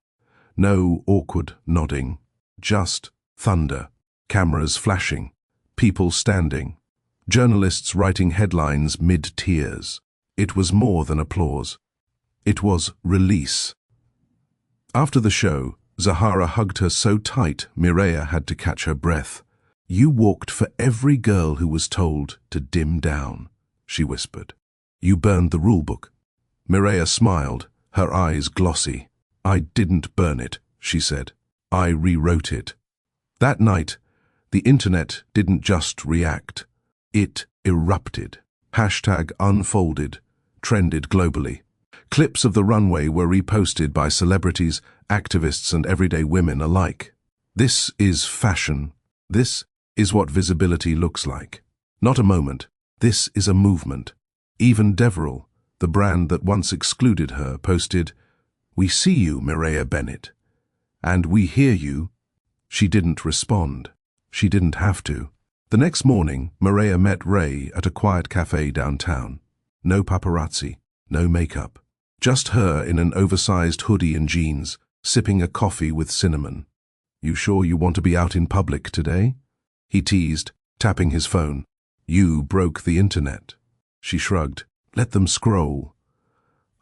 no awkward nodding, just thunder, cameras flashing, people standing, journalists writing headlines mid-tears. It was more than applause. It was release. After the show, Zahara hugged her so tight Mireia had to catch her breath. "You walked for every girl who was told to dim down," she whispered. "You burned the rulebook." Mireia smiled, her eyes glossy. "I didn't burn it," she said. "I rewrote it." That night, the internet didn't just react. It erupted. #Unfolded trended globally. Clips of the runway were reposted by celebrities, activists, and everyday women alike. This is fashion. This is what visibility looks like. Not a moment. This is a movement. Even Deverell, the brand that once excluded her, posted, "We see you, Mireia Bennett. And we hear you." She didn't respond. She didn't have to. The next morning, Mireia met Ray at a quiet cafe downtown. No paparazzi, no makeup. Just her in an oversized hoodie and jeans, sipping a coffee with cinnamon. "You sure you want to be out in public today?" he teased, tapping his phone. "You broke the internet." She shrugged. "Let them scroll.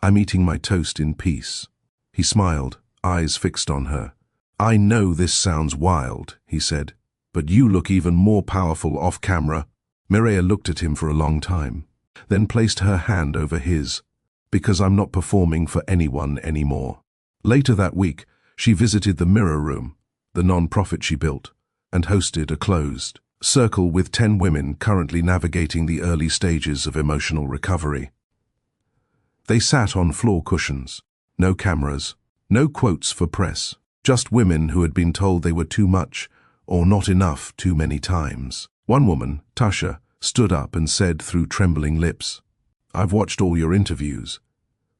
I'm eating my toast in peace." He smiled, eyes fixed on her. "I know this sounds wild," he said, "but you look even more powerful off camera." Mireia looked at him for a long time. then placed her hand over his. Because I'm not performing for anyone anymore. Later that week, she visited the Mirror Room, the non-profit she built, and hosted a closed circle with 10 women currently navigating the early stages of emotional recovery. They sat on floor cushions, no cameras, no quotes for press, just women who had been told they were too much or not enough too many times. One woman, Tasha, stood up and said through trembling lips, "I've watched all your interviews,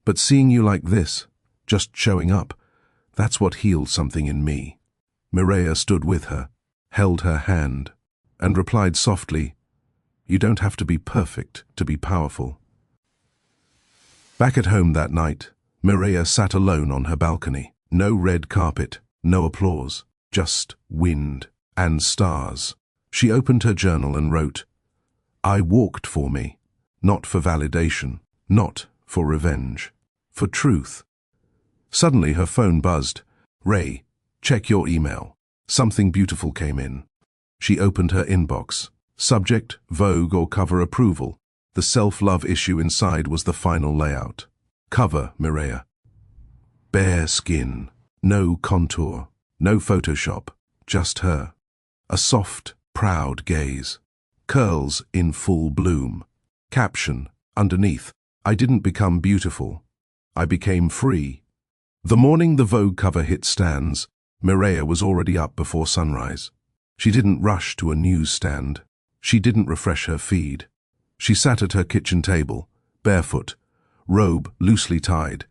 but seeing you like this, just showing up, that's what healed something in me." Mireia stood with her, held her hand, and replied softly, "You don't have to be perfect to be powerful." Back at home that night, Mireia sat alone on her balcony. No red carpet, no applause, just wind and stars. She opened her journal and wrote, "I walked for me, not for validation, not for revenge, for truth." Suddenly her phone buzzed. "Ray, check your email." Something beautiful came in. She opened her inbox. Subject, Vogue or cover approval. The self-love issue inside was the final layout. Cover, Mireia. Bare skin, no contour, no Photoshop, just her. A soft, proud gaze. Curls in full bloom. Caption, underneath, "I didn't become beautiful. I became free." The morning the Vogue cover hit stands, Mireia was already up before sunrise. She didn't rush to a newsstand. She didn't refresh her feed. She sat at her kitchen table, barefoot, robe loosely tied,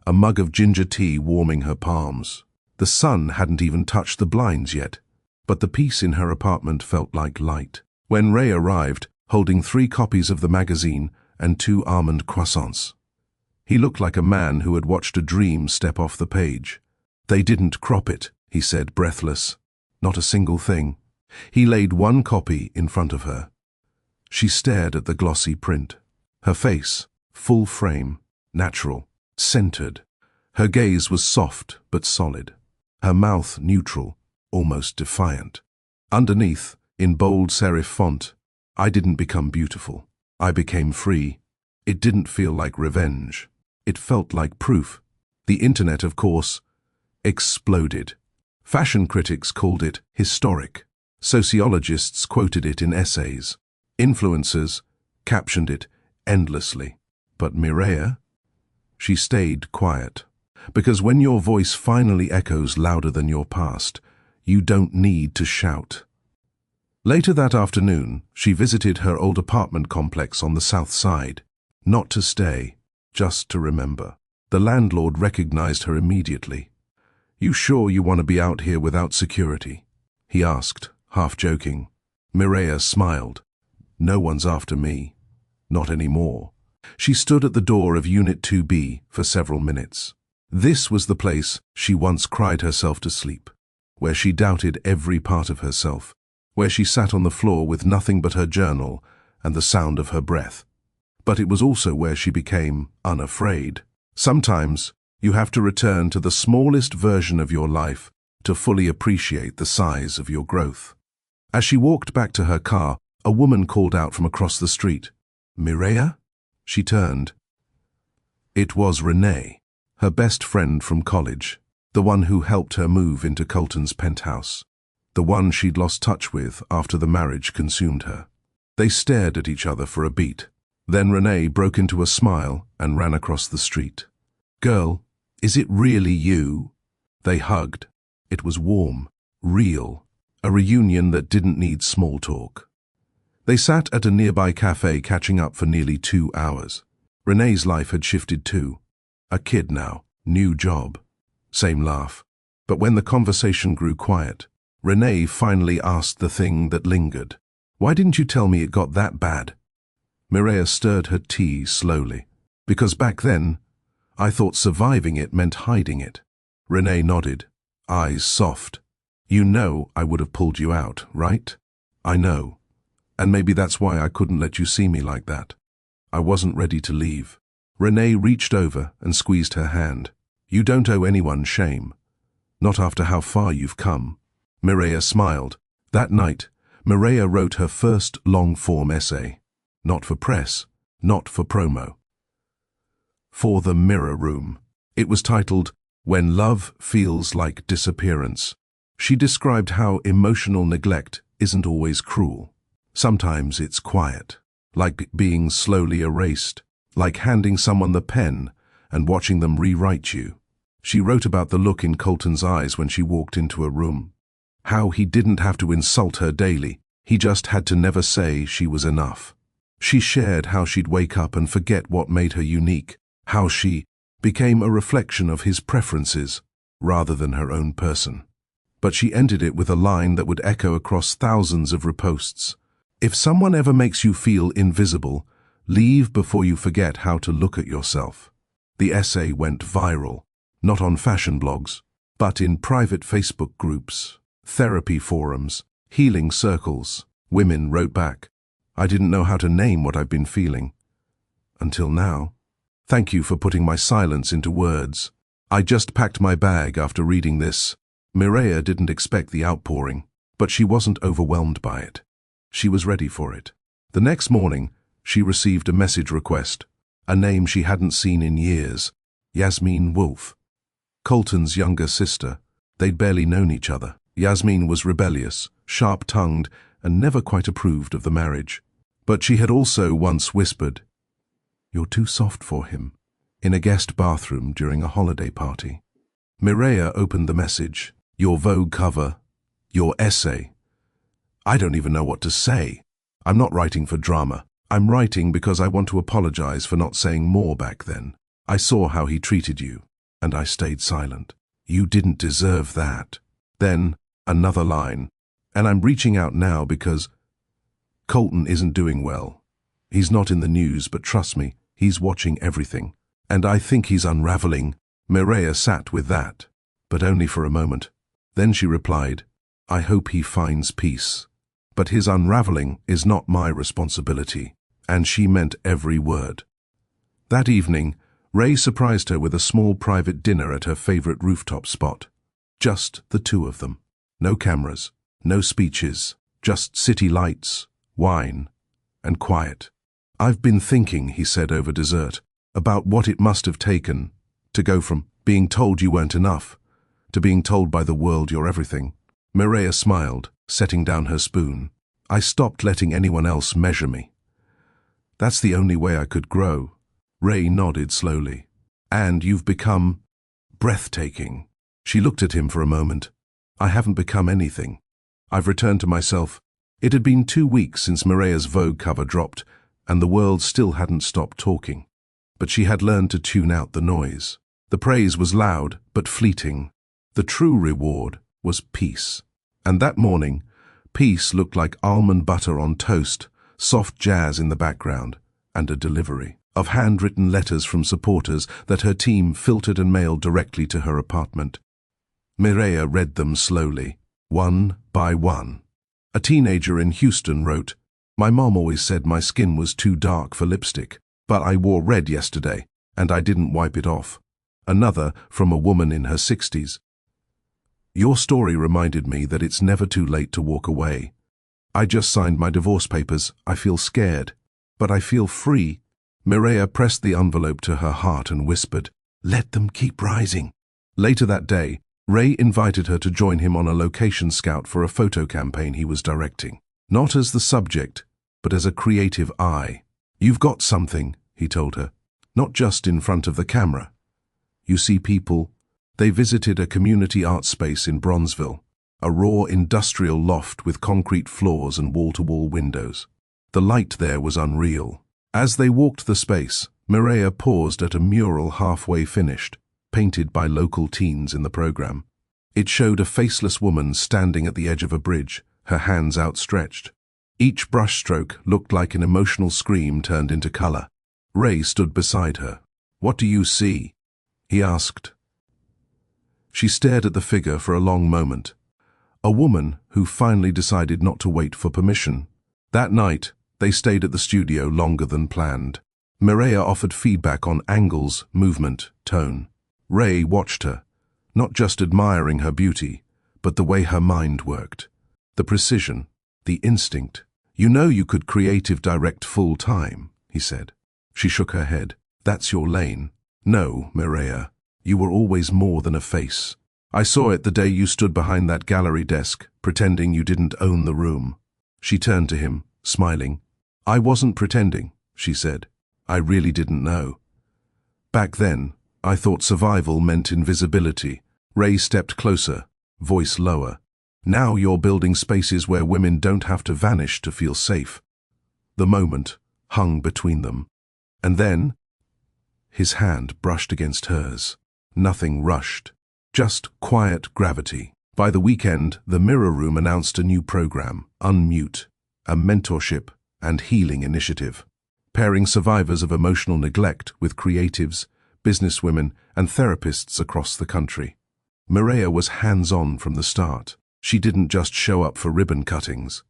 a mug of ginger tea warming her palms. The sun hadn't even touched the blinds yet, but the peace in her apartment felt like light. When Ray arrived, holding 3 copies of the magazine and 2 almond croissants. He looked like a man who had watched a dream step off the page. "They didn't crop it," he said, breathless. "Not a single thing." He laid 1 copy in front of her. She stared at the glossy print. Her face, full frame, natural, centered. Her gaze was soft but solid. Her mouth neutral, almost defiant. Underneath, in bold serif font, "I didn't become beautiful. I became free." It didn't feel like revenge. It felt like proof. The internet, of course, exploded. Fashion critics called it historic. Sociologists quoted it in essays. Influencers captioned it endlessly. But Mireia? She stayed quiet. Because when your voice finally echoes louder than your past, you don't need to shout. Later that afternoon, she visited her old apartment complex on the south side. Not to stay, just to remember. The landlord recognized her immediately. "You sure you want to be out here without security?" he asked, half joking. Mireia smiled. "No one's after me. Not anymore." She stood at the door of Unit 2B for several minutes. This was the place she once cried herself to sleep, where she doubted every part of herself, where she sat on the floor with nothing but her journal and the sound of her breath. But it was also where she became unafraid. Sometimes you have to return to the smallest version of your life to fully appreciate the size of your growth. As she walked back to her car, a woman called out from across the street. "Mireia?" She turned. It was Renee, her best friend from college, the one who helped her move into Colton's penthouse, the one she'd lost touch with after the marriage consumed her. They stared at each other for a beat. Then Renee broke into a smile and ran across the street. "Girl, is it really you?" They hugged. It was warm, real, a reunion that didn't need small talk. They sat at a nearby cafe catching up for nearly 2 hours. Renee's life had shifted too. A kid now, new job, same laugh. But when the conversation grew quiet, Renee finally asked the thing that lingered. "Why didn't you tell me it got that bad?" Mireia stirred her tea slowly. "Because back then, I thought surviving it meant hiding it." Renee nodded, eyes soft. "You know I would have pulled you out, right?" "I know. And maybe that's why I couldn't let you see me like that. I wasn't ready to leave." Renee reached over and squeezed her hand. "You don't owe anyone shame. Not after how far you've come." Mireia smiled. That night, Mireia wrote her first long-form essay. Not for press, not for promo. For the mirror room. It was titled, When Love Feels Like Disappearance. She described how emotional neglect isn't always cruel. Sometimes it's quiet, like being slowly erased, like handing someone the pen and watching them rewrite you. She wrote about the look in Colton's eyes when she walked into a room. How he didn't have to insult her daily, he just had to never say she was enough. She shared how she'd wake up and forget what made her unique, how she became a reflection of his preferences rather than her own person. But she ended it with a line that would echo across thousands of reposts. If someone ever makes you feel invisible, leave before you forget how to look at yourself. The essay went viral, not on fashion blogs, but in private Facebook groups, therapy forums, healing circles. Women wrote back, "I didn't know how to name what I've been feeling. Until now. Thank you for putting my silence into words. I just packed my bag after reading this." Mireia didn't expect the outpouring, but she wasn't overwhelmed by it. She was ready for it. The next morning, she received a message request, a name she hadn't seen in years, Yasmin Wolf. Colton's younger sister. They'd barely known each other. Yasmin was rebellious, sharp-tongued, and never quite approved of the marriage. But she had also once whispered, "You're too soft for him," in a guest bathroom during a holiday party. Mireia opened the message. "Your Vogue cover, your essay. I don't even know what to say. I'm not writing for drama. I'm writing because I want to apologize for not saying more back then. I saw how he treated you, and I stayed silent. You didn't deserve that." Then, another line. "And I'm reaching out now because Colton isn't doing well. He's not in the news, but trust me, he's watching everything. And I think he's unraveling." Mireia sat with that, but only for a moment. Then she replied, "I hope he finds peace. But his unraveling is not my responsibility." And she meant every word. That evening, Ray surprised her with a small private dinner at her favorite rooftop spot. Just the two of them. No cameras, no speeches, just city lights, wine, and quiet. "I've been thinking," he said over dessert, "about what it must have taken to go from being told you weren't enough to being told by the world you're everything." Mireia smiled, setting down her spoon. "I stopped letting anyone else measure me. That's the only way I could grow." Ray nodded slowly. "And you've become breathtaking." She looked at him for a moment. "I haven't become anything. I've returned to myself." It had been 2 weeks since Mireia's Vogue cover dropped, and the world still hadn't stopped talking. But she had learned to tune out the noise. The praise was loud but fleeting. The true reward was peace. And that morning, peace looked like almond butter on toast, soft jazz in the background, and a delivery of handwritten letters from supporters that her team filtered and mailed directly to her apartment. Mireia read them slowly, one by one. A teenager in Houston wrote, "My mom always said my skin was too dark for lipstick, but I wore red yesterday, and I didn't wipe it off." Another, from a woman in her 60s. "Your story reminded me that it's never too late to walk away. I just signed my divorce papers. I feel scared, but I feel free." Mireia pressed the envelope to her heart and whispered, "Let them keep rising." Later that day, Ray invited her to join him on a location scout for a photo campaign he was directing. Not as the subject, but as a creative eye. "You've got something," he told her, "not just in front of the camera. You see people." They visited a community art space in Bronzeville, a raw industrial loft with concrete floors and wall-to-wall windows. The light there was unreal. As they walked the space, Mireia paused at a mural halfway finished, painted by local teens in the program. It showed a faceless woman standing at the edge of a bridge, her hands outstretched. Each brushstroke looked like an emotional scream turned into color. Ray stood beside her. "What do you see?" he asked. She stared at the figure for a long moment. A woman who finally decided not to wait for permission. That night, they stayed at the studio longer than planned. Mireia offered feedback on angles, movement, tone. Ray watched her, not just admiring her beauty, but the way her mind worked. The precision, the instinct. "You know you could creative direct full-time," he said. She shook her head. That's your lane. No, Mireia, you were always more than a face. I saw it the day you stood behind that gallery desk, pretending you didn't own the room. She turned to him, smiling. I wasn't pretending, she said. I really didn't know. Back then, I thought survival meant invisibility. Ray stepped closer, voice lower. Now you're building spaces where women don't have to vanish to feel safe. The moment hung between them. And then, his hand brushed against hers. Nothing rushed, just quiet gravity. By the weekend, the Mirror Room announced a new program, Unmute, a mentorship and healing initiative, pairing survivors of emotional neglect with creatives, businesswomen, and therapists across the country. Mireia was hands-on from the start. She didn't just show up for ribbon cuttings.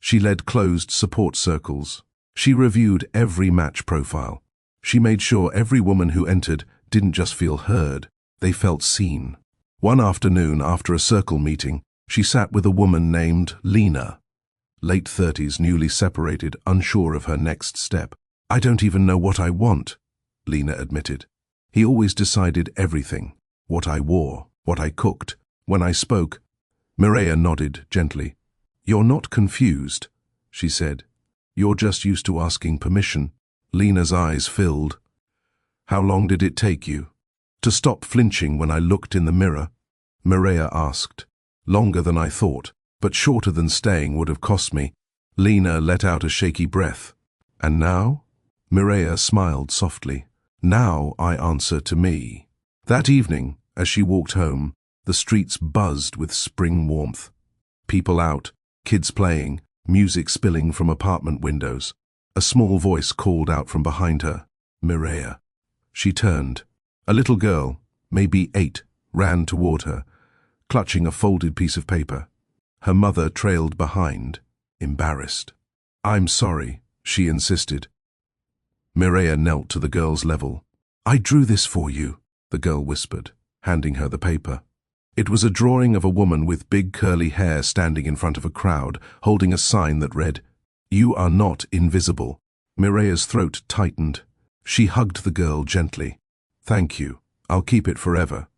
She led closed support circles. She reviewed every match profile. She made sure every woman who entered didn't just feel heard, they felt seen. One afternoon, after a circle meeting, she sat with a woman named Lena, late 30s, newly separated, unsure of her next step. I don't even know what I want, Lena admitted. He always decided everything, what I wore, what I cooked, when I spoke. Mireia nodded gently. You're not confused, she said. You're just used to asking permission. Lena's eyes filled. How long did it take you to stop flinching when I looked in the mirror? Mireia asked. Longer than I thought, but shorter than staying would have cost me. Lena let out a shaky breath. And now? Mireia smiled softly. Now I answer to me. That evening, as she walked home, the streets buzzed with spring warmth. People out, kids playing, music spilling from apartment windows. A small voice called out from behind her, Mireia. She turned. A little girl, maybe 8, ran toward her, clutching a folded piece of paper. Her mother trailed behind, embarrassed. I'm sorry, she insisted. Mireia knelt to the girl's level. I drew this for you, the girl whispered, handing her the paper. It was a drawing of a woman with big curly hair standing in front of a crowd, holding a sign that read, You are not invisible. Mireia's throat tightened. She hugged the girl gently. Thank you. I'll keep it forever.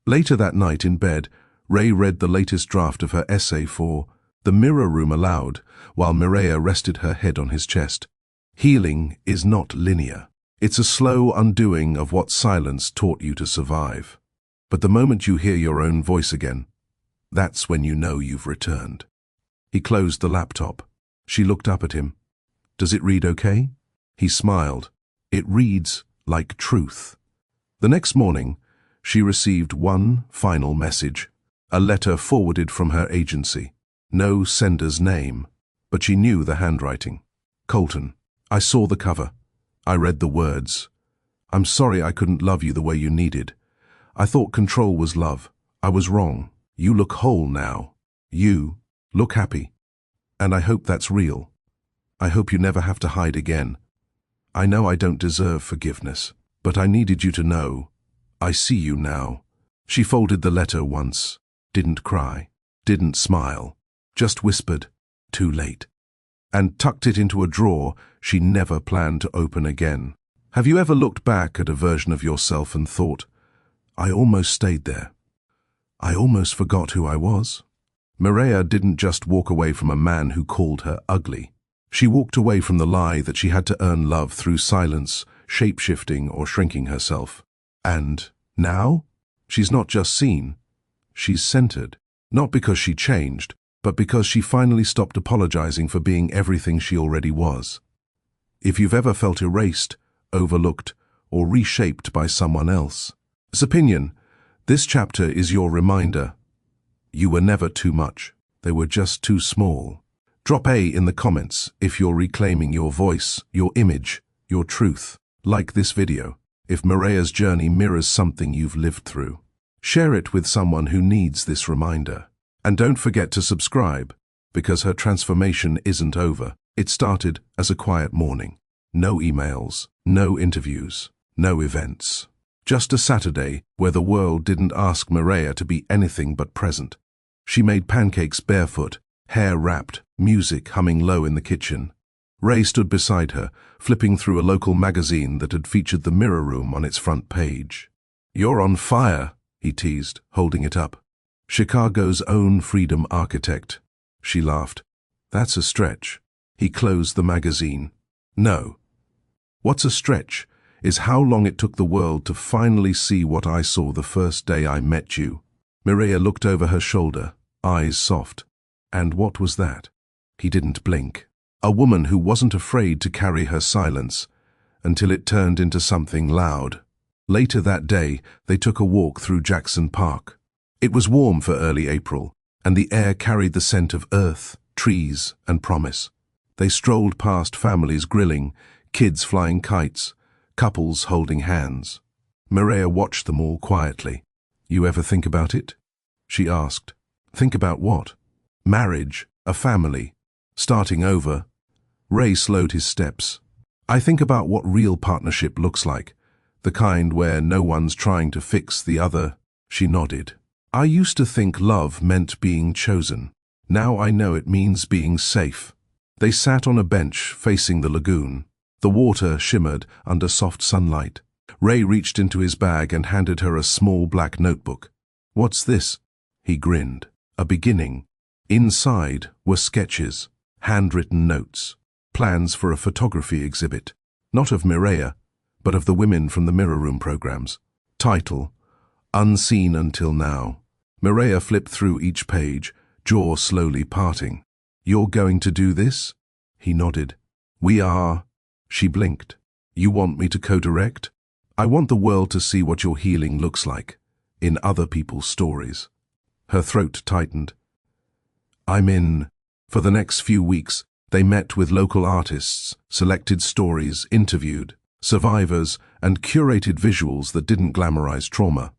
Later that night in bed, Ray read the latest draft of her essay for The Mirror Room aloud, while Mireia rested her head on his chest. Healing is not linear. It's a slow undoing of what silence taught you to survive. But the moment you hear your own voice again, that's when you know you've returned. He closed the laptop. She looked up at him. Does it read okay? He smiled. It reads like truth. The next morning, she received one final message, a letter forwarded from her agency. No sender's name, but she knew the handwriting. Colton, I saw the cover. I read the words. I'm sorry I couldn't love you the way you needed. I thought control was love. I was wrong. You look whole now. You look happy. And I hope that's real. I hope you never have to hide again. I know I don't deserve forgiveness, but I needed you to know. I see you now. She folded the letter once, didn't cry, didn't smile, just whispered, too late, and tucked it into a drawer she never planned to open again. Have you ever looked back at a version of yourself and thought, I almost stayed there. I almost forgot who I was? Mireia didn't just walk away from a man who called her ugly. She walked away from the lie that she had to earn love through silence, shape-shifting, or shrinking herself. And now, she's not just seen, she's centered. Not because she changed, but because she finally stopped apologizing for being everything she already was. If you've ever felt erased, overlooked, or reshaped by someone else, this opinion, this chapter is your reminder. You were never too much. They were just too small. Drop A in the comments if you're reclaiming your voice, your image, your truth. Like this video if Mireia's journey mirrors something you've lived through. Share it with someone who needs this reminder. And don't forget to subscribe, because her transformation isn't over. It started as a quiet morning. No emails, no interviews, no events. Just a Saturday where the world didn't ask Mireia to be anything but present. She made pancakes barefoot, hair wrapped, music humming low in the kitchen. Ray stood beside her, flipping through a local magazine that had featured the Mirror Room on its front page. "You're on fire," he teased, holding it up. "Chicago's own freedom architect." She laughed. "That's a stretch." He closed the magazine. "No. What's a stretch is how long it took the world to finally see what I saw the first day I met you." Mireya looked over her shoulder, eyes soft. "And what was that?" He didn't blink. A woman who wasn't afraid to carry her silence until it turned into something loud. Later that day, they took a walk through Jackson Park. It was warm for early April, and the air carried the scent of earth, trees, and promise. They strolled past families grilling, kids flying kites, couples holding hands. Mireya watched them all quietly. "You ever think about it?" she asked. "Think about what?" "Marriage, a family, starting over." Ray slowed his steps. "I think about what real partnership looks like, the kind where no one's trying to fix the other." She nodded. "I used to think love meant being chosen. Now I know it means being safe." They sat on a bench facing the lagoon. The water shimmered under soft sunlight. Ray reached into his bag and handed her a small black notebook. "What's this?" He grinned. "A beginning." Inside were sketches, handwritten notes, plans for a photography exhibit, not of Mireya, but of the women from the Mirror Room programs. Title, Unseen Until Now. Mireya flipped through each page, jaw slowly parting. "You're going to do this?" He nodded. "We are." She blinked. "You want me to co-direct?" "I want the world to see what your healing looks like, in other people's stories." Her throat tightened. "I'm in." For the next few weeks, they met with local artists, selected stories, interviewed survivors, and curated visuals that didn't glamorize trauma,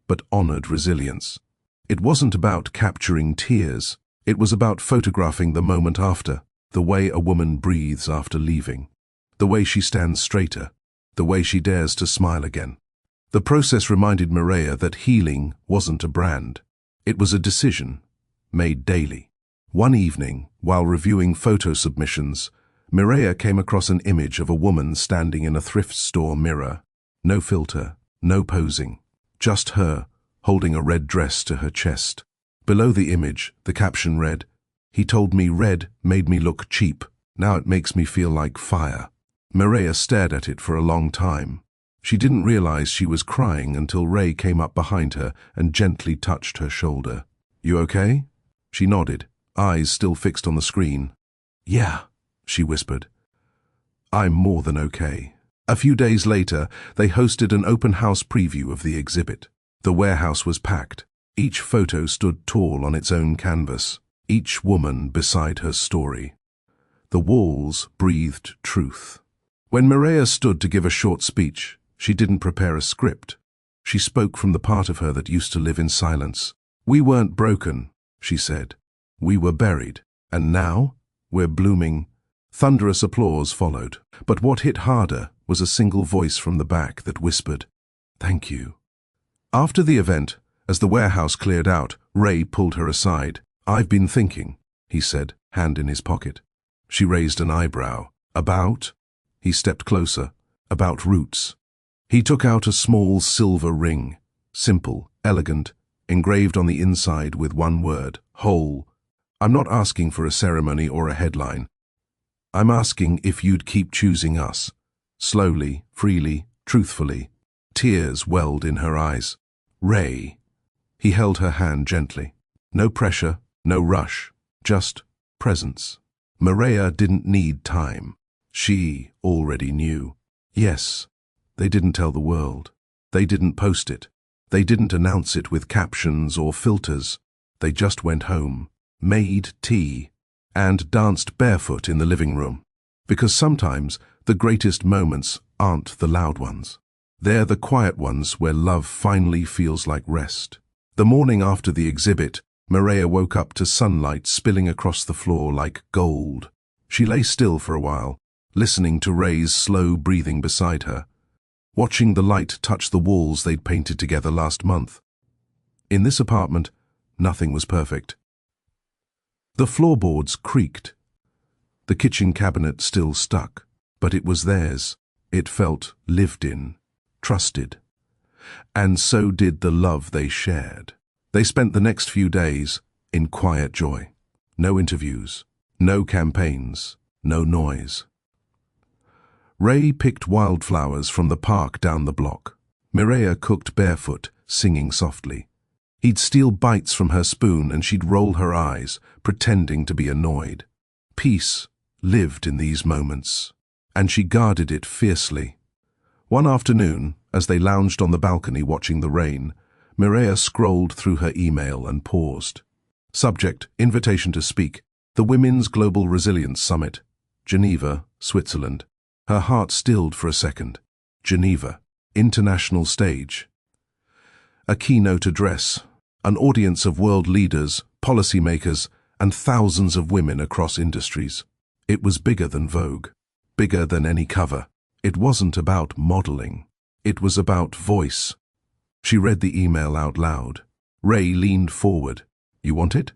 but honored resilience. It wasn't about capturing tears. It was about photographing the moment after, the way a woman breathes after leaving, the way she stands straighter, the way she dares to smile again. The process reminded Mireya that healing wasn't a brand. It was a decision, made daily. One evening, while reviewing photo submissions, Mireya came across an image of a woman standing in a thrift store mirror. No filter, no posing, just her, holding a red dress to her chest. Below the image, the caption read, "He told me red made me look cheap. Now it makes me feel like fire." Mireya stared at it for a long time. She didn't realize she was crying until Ray came up behind her and gently touched her shoulder. "You okay?" She nodded, eyes still fixed on the screen. "Yeah," she whispered. "I'm more than okay." A few days later, they hosted an open house preview of the exhibit. The warehouse was packed. Each photo stood tall on its own canvas, each woman beside her story. The walls breathed truth. When Mireya stood to give a short speech, she didn't prepare a script. She spoke from the part of her that used to live in silence. "We weren't broken," she said. "We were buried. And now, we're blooming." Thunderous applause followed. But what hit harder was a single voice from the back that whispered, "Thank you." After the event, as the warehouse cleared out, Ray pulled her aside. "I've been thinking," he said, hand in his pocket. She raised an eyebrow. "About?" He stepped closer. "About roots." He took out a small silver ring, simple, elegant, engraved on the inside with one word, whole. "I'm not asking for a ceremony or a headline. I'm asking if you'd keep choosing us." Slowly, freely, truthfully. Tears welled in her eyes. "Ray." He held her hand gently. No pressure, no rush, just presence. Mireya didn't need time. She already knew. Yes, they didn't tell the world. They didn't post it. They didn't announce it with captions or filters. They just went home, made tea, and danced barefoot in the living room. Because sometimes the greatest moments aren't the loud ones. They're the quiet ones where love finally feels like rest. The morning after the exhibit, Mireya woke up to sunlight spilling across the floor like gold. She lay still for a while, listening to Ray's slow breathing beside her, watching the light touch the walls they'd painted together last month. In this apartment, nothing was perfect. The floorboards creaked. The kitchen cabinet still stuck, but it was theirs. It felt lived in, trusted. And so did the love they shared. They spent the next few days in quiet joy. No interviews, no campaigns, no noise. Ray picked wildflowers from the park down the block. Mireia cooked barefoot, singing softly. He'd steal bites from her spoon and she'd roll her eyes, pretending to be annoyed. Peace lived in these moments, and she guarded it fiercely. One afternoon, as they lounged on the balcony watching the rain, Mireia scrolled through her email and paused. Subject: invitation to speak, the Women's Global Resilience Summit, Geneva, Switzerland. Her heart stilled for a second. Geneva, international stage. A keynote address, an audience of world leaders, policymakers, and thousands of women across industries. It was bigger than Vogue, bigger than any cover. It wasn't about modeling. It was about voice. She read the email out loud. Ray leaned forward. "You want it?"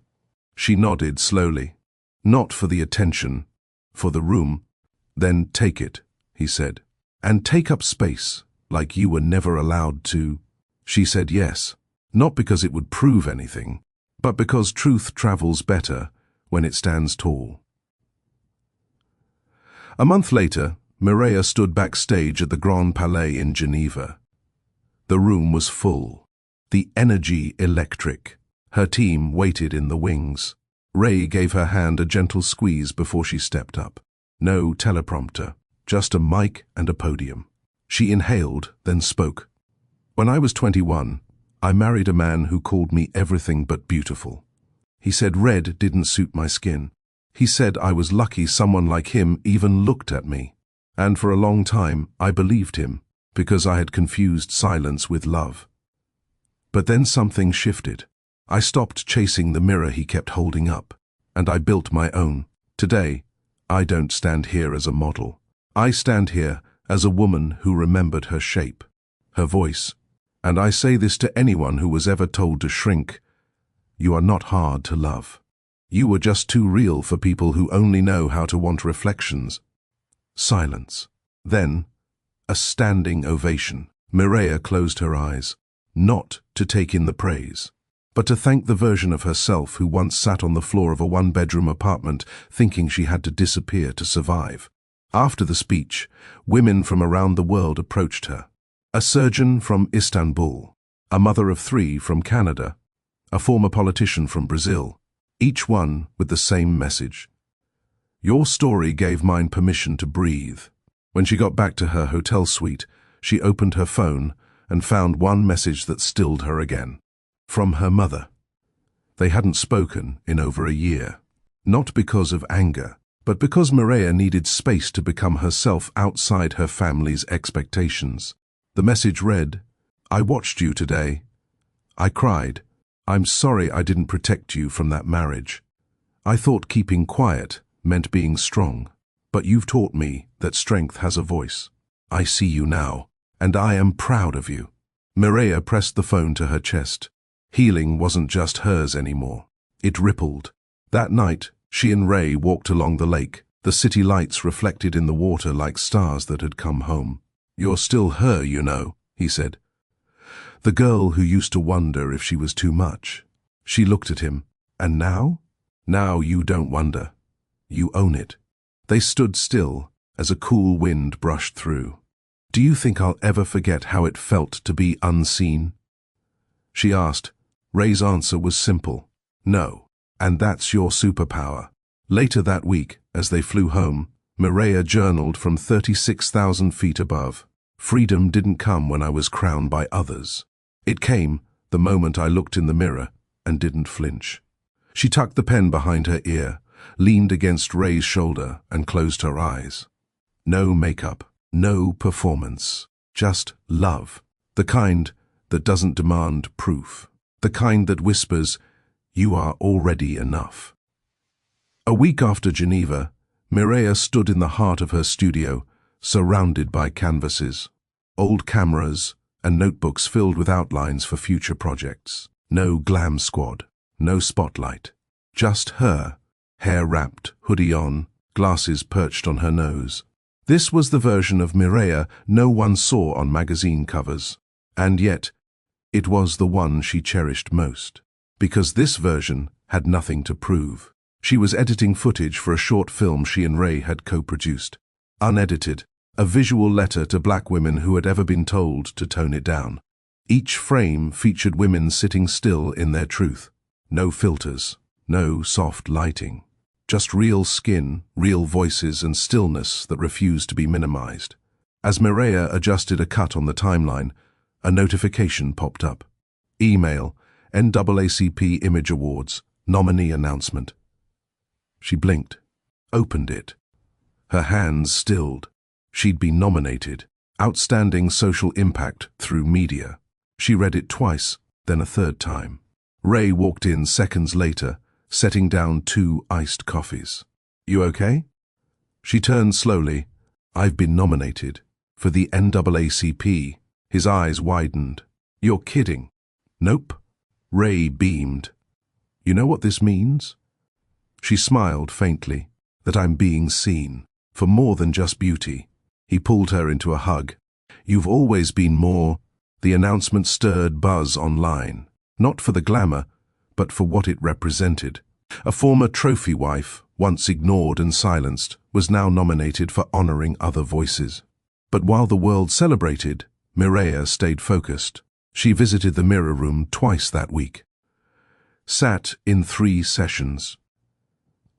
She nodded slowly. "Not for the attention, for the room." "Then take it," he said. "And take up space, like you were never allowed to." She said yes, not because it would prove anything, but because truth travels better when it stands tall. A month later, Mireia stood backstage at the Grand Palais in Geneva. The room was full, the energy electric. Her team waited in the wings. Ray gave her hand a gentle squeeze before she stepped up. No teleprompter, just a mic and a podium. She inhaled, then spoke. "When I was 21, I married a man who called me everything but beautiful. He said red didn't suit my skin. He said I was lucky someone like him even looked at me. And for a long time, I believed him, because I had confused silence with love. But then something shifted. I stopped chasing the mirror he kept holding up, and I built my own. Today, I don't stand here as a model. I stand here as a woman who remembered her shape, her voice. And I say this to anyone who was ever told to shrink: you are not hard to love. You were just too real for people who only know how to want reflections." Silence. Then, a standing ovation. Mireia closed her eyes, not to take in the praise, but to thank the version of herself who once sat on the floor of a one-bedroom apartment thinking she had to disappear to survive. After the speech, women from around the world approached her. A surgeon from Istanbul, a mother of 3 from Canada, a former politician from Brazil, each one with the same message. Your story gave mine permission to breathe. When she got back to her hotel suite, she opened her phone and found one message that stilled her again. From her mother. They hadn't spoken in over a year. Not because of anger, but because Mireia needed space to become herself outside her family's expectations. The message read, "I watched you today. I cried. I'm sorry I didn't protect you from that marriage. I thought keeping quiet meant being strong, but you've taught me that strength has a voice. I see you now, and I am proud of you." Mireia pressed the phone to her chest. Healing wasn't just hers anymore. It rippled. That night, she and Ray walked along the lake, the city lights reflected in the water like stars that had come home. "You're still her, you know," he said. "The girl who used to wonder if she was too much." She looked at him. "And now?" "Now you don't wonder. You own it." They stood still as a cool wind brushed through. "Do you think I'll ever forget how it felt to be unseen?" She asked. Ray's answer was simple. "No. And that's your superpower." Later that week, as they flew home, Mireia journaled from 36,000 feet above. "Freedom didn't come when I was crowned by others. It came the moment I looked in the mirror and didn't flinch." She tucked the pen behind her ear, leaned against Ray's shoulder, and closed her eyes. No makeup, no performance, just love. The kind that doesn't demand proof. The kind that whispers, "You are already enough." A week after Geneva, Mireia stood in the heart of her studio, surrounded by canvases, old cameras, and notebooks filled with outlines for future projects. No glam squad, no spotlight. Just her, hair wrapped, hoodie on, glasses perched on her nose. This was the version of Mireia no one saw on magazine covers. And yet, it was the one she cherished most. Because this version had nothing to prove. She was editing footage for a short film she and Ray had co-produced. Unedited, a visual letter to black women who had ever been told to tone it down. Each frame featured women sitting still in their truth. No filters, no soft lighting. Just real skin, real voices and stillness that refused to be minimized. As Mireia adjusted a cut on the timeline, a notification popped up. Email, NAACP Image Awards, nominee announcement. She blinked, opened it. Her hands stilled. She'd been nominated. Outstanding social impact through media. She read it twice, then a third time. Ray walked in seconds later, setting down 2 iced coffees. You okay? She turned slowly. I've been nominated. For the NAACP. His eyes widened. You're kidding. Nope. Ray beamed. You know what this means? She smiled faintly. That I'm being seen. For more than just beauty. He pulled her into a hug. You've always been more. The announcement stirred buzz online. Not for the glamour, but for what it represented. A former trophy wife, once ignored and silenced, was now nominated for honoring other voices. But while the world celebrated, Mireia stayed focused. She visited the mirror room twice that week. Sat in 3 sessions.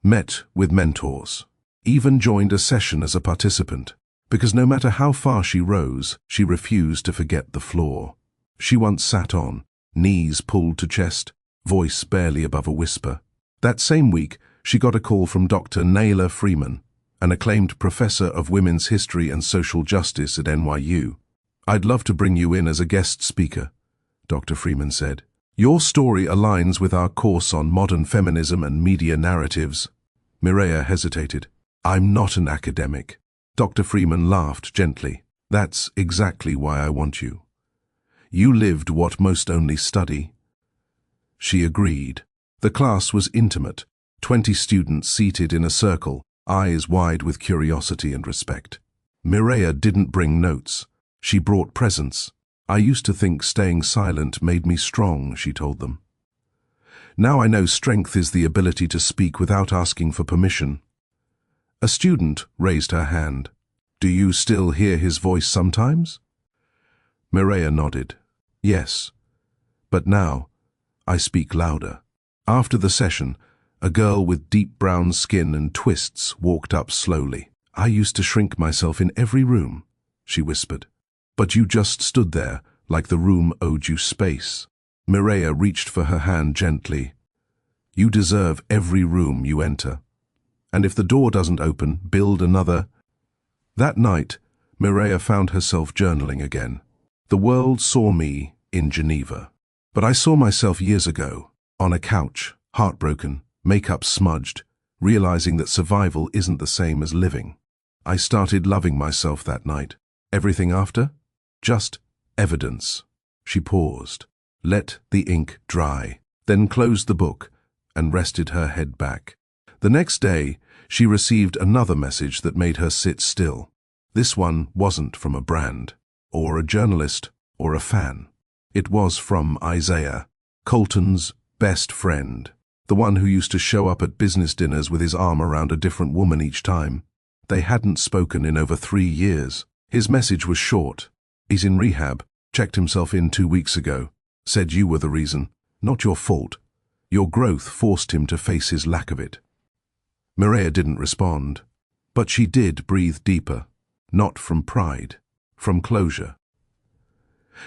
Met with mentors. Even joined a session as a participant. Because no matter how far she rose, she refused to forget the floor. She once sat on, knees pulled to chest, voice barely above a whisper. That same week, she got a call from Dr. Naylor Freeman, an acclaimed professor of women's history and social justice at NYU. I'd love to bring you in as a guest speaker, Dr. Freeman said. Your story aligns with our course on modern feminism and media narratives. Mireia hesitated. I'm not an academic. Dr. Freeman laughed gently. That's exactly why I want you. You lived what most only study. She agreed. The class was intimate, 20 students seated in a circle, eyes wide with curiosity and respect. Mireia didn't bring notes. She brought presence. I used to think staying silent made me strong, she told them. Now I know strength is the ability to speak without asking for permission. A student raised her hand. Do you still hear his voice sometimes? Mireia nodded. Yes, but now I speak louder. After the session, a girl with deep brown skin and twists walked up slowly. I used to shrink myself in every room, she whispered. But you just stood there, like the room owed you space. Mireia reached for her hand gently. You deserve every room you enter. And if the door doesn't open, build another. That night, Mireia found herself journaling again. The world saw me in Geneva. But I saw myself years ago, on a couch, heartbroken, makeup smudged, realizing that survival isn't the same as living. I started loving myself that night. Everything after? Just evidence. She paused, let the ink dry, then closed the book and rested her head back. The next day, she received another message that made her sit still. This one wasn't from a brand, or a journalist, or a fan. It was from Isaiah, Colton's best friend, the one who used to show up at business dinners with his arm around a different woman each time. They hadn't spoken in over 3 years. His message was short. He's in rehab, checked himself in 2 weeks ago, said you were the reason, not your fault. Your growth forced him to face his lack of it. Mireia didn't respond, but she did breathe deeper, not from pride, from closure.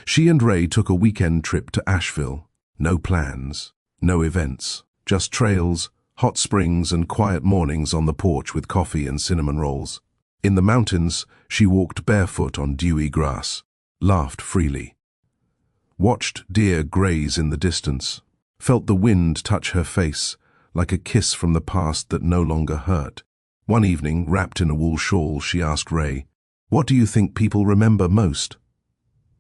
She and Ray took a weekend trip to Asheville. No plans, no events, just trails, hot springs and quiet mornings on the porch with coffee and cinnamon rolls. In the mountains, she walked barefoot on dewy grass, laughed freely, watched deer graze in the distance, felt the wind touch her face like a kiss from the past that no longer hurt. One evening, wrapped in a wool shawl, she asked Ray, "What do you think people remember most?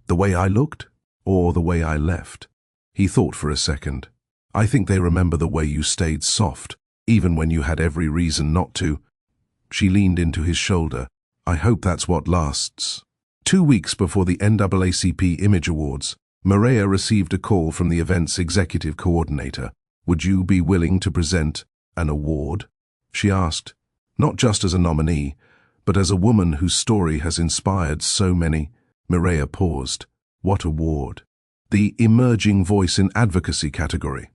The way I looked, or the way I left?" He thought for a second. "I think they remember the way you stayed soft, even when you had every reason not to." She leaned into his shoulder. I hope that's what lasts. 2 weeks before the NAACP Image Awards, Mireia received a call from the event's executive coordinator. Would you be willing to present an award? She asked, not just as a nominee, but as a woman whose story has inspired so many. Mireia paused. What award? The Emerging Voice in Advocacy category.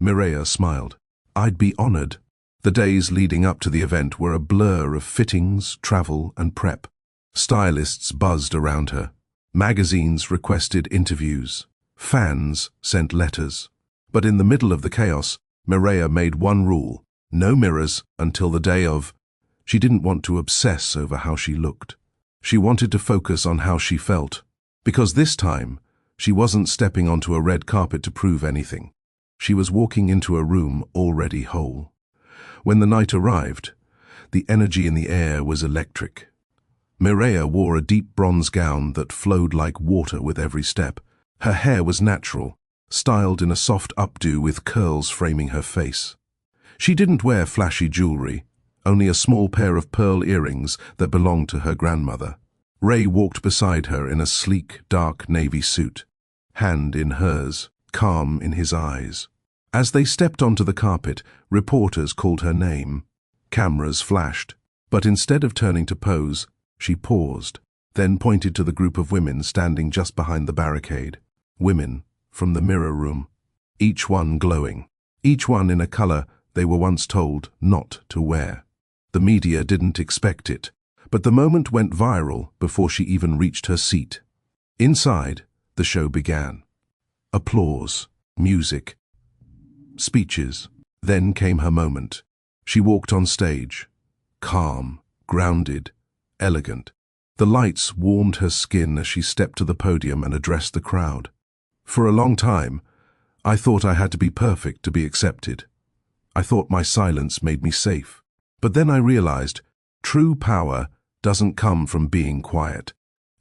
Mireia smiled. I'd be honored. The days leading up to the event were a blur of fittings, travel, and prep. Stylists buzzed around her. Magazines requested interviews. Fans sent letters. But in the middle of the chaos, Mireia made one rule: no mirrors until the day of. She didn't want to obsess over how she looked. She wanted to focus on how she felt. Because this time, she wasn't stepping onto a red carpet to prove anything. She was walking into a room already whole. When the night arrived, the energy in the air was electric. Mireia wore a deep bronze gown that flowed like water with every step. Her hair was natural, styled in a soft updo with curls framing her face. She didn't wear flashy jewelry, only a small pair of pearl earrings that belonged to her grandmother. Ray walked beside her in a sleek, dark navy suit, hand in hers, calm in his eyes. As they stepped onto the carpet, reporters called her name. Cameras flashed, but instead of turning to pose, she paused, then pointed to the group of women standing just behind the barricade. Women from the mirror room, each one glowing, each one in a color they were once told not to wear. The media didn't expect it, but the moment went viral before she even reached her seat. Inside, the show began. Applause, music, speeches. Then came her moment. She walked on stage, calm, grounded, elegant. The lights warmed her skin as she stepped to the podium and addressed the crowd. For a long time, I thought I had to be perfect to be accepted. I thought my silence made me safe. But then I realized, true power doesn't come from being quiet.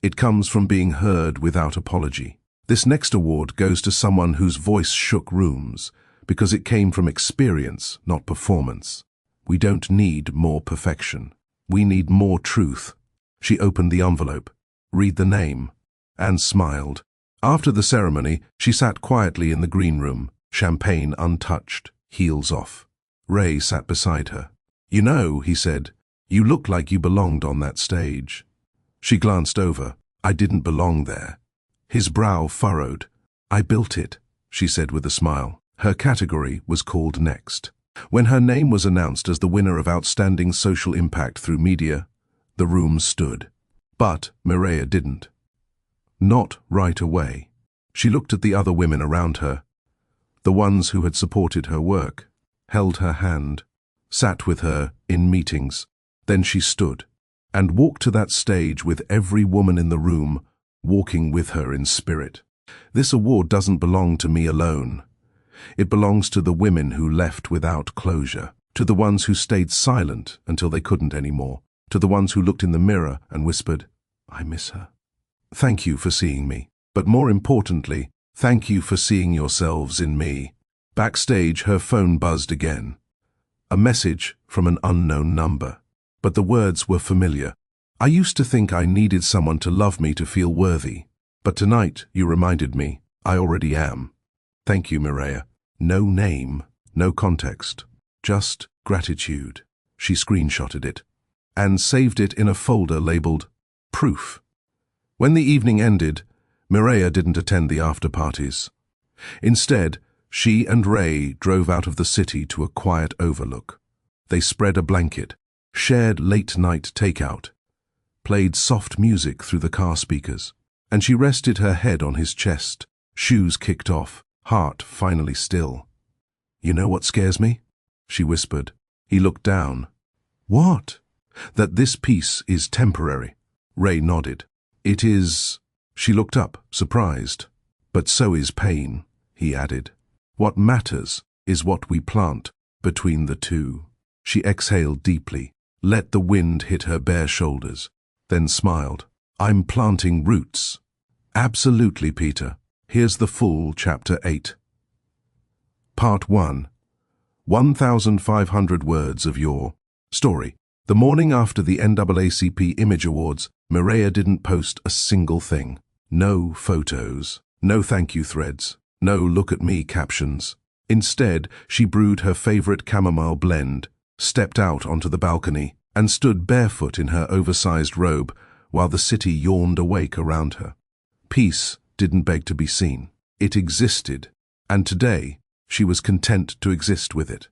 It comes from being heard without apology. This next award goes to someone whose voice shook rooms, because it came from experience, not performance. We don't need more perfection. We need more truth. She opened the envelope, read the name, and smiled. After the ceremony, she sat quietly in the green room, champagne untouched, heels off. Ray sat beside her. You know, he said, you look like you belonged on that stage. She glanced over. I didn't belong there. His brow furrowed. I built it, she said with a smile. Her category was called Next. When her name was announced as the winner of Outstanding Social Impact through Media, the room stood. But Mireia didn't. Not right away. She looked at the other women around her, the ones who had supported her work, held her hand, sat with her in meetings. Then she stood and walked to that stage with every woman in the room walking with her in spirit. This award doesn't belong to me alone. It belongs to the women who left without closure, to the ones who stayed silent until they couldn't anymore, to the ones who looked in the mirror and whispered, I miss her. Thank you for seeing me, but more importantly, thank you for seeing yourselves in me. Backstage, her phone buzzed again. A message from an unknown number. But the words were familiar. I used to think I needed someone to love me to feel worthy. But tonight, you reminded me, I already am. Thank you, Mireia. No name, no context, just gratitude. She screenshotted it and saved it in a folder labeled Proof. When the evening ended, Mireia didn't attend the after-parties. Instead, she and Ray drove out of the city to a quiet overlook. They spread a blanket, shared late-night takeout, played soft music through the car speakers, and she rested her head on his chest, shoes kicked off, heart finally still. You know what scares me? She whispered. He looked down. What? That this peace is temporary. Ray nodded. It is. She looked up, surprised. But so is pain, he added. What matters is what we plant between the two. She exhaled deeply, let the wind hit her bare shoulders, then smiled. I'm planting roots. Absolutely, Peter. Here's the full Chapter 8. Part 1. 1,500 words of your story. The morning after the NAACP Image Awards, Mireia didn't post a single thing. No photos, no thank you threads, no look at me captions. Instead, she brewed her favorite chamomile blend, stepped out onto the balcony, and stood barefoot in her oversized robe while the city yawned awake around her. Peace didn't beg to be seen. It existed, and today she was content to exist with it.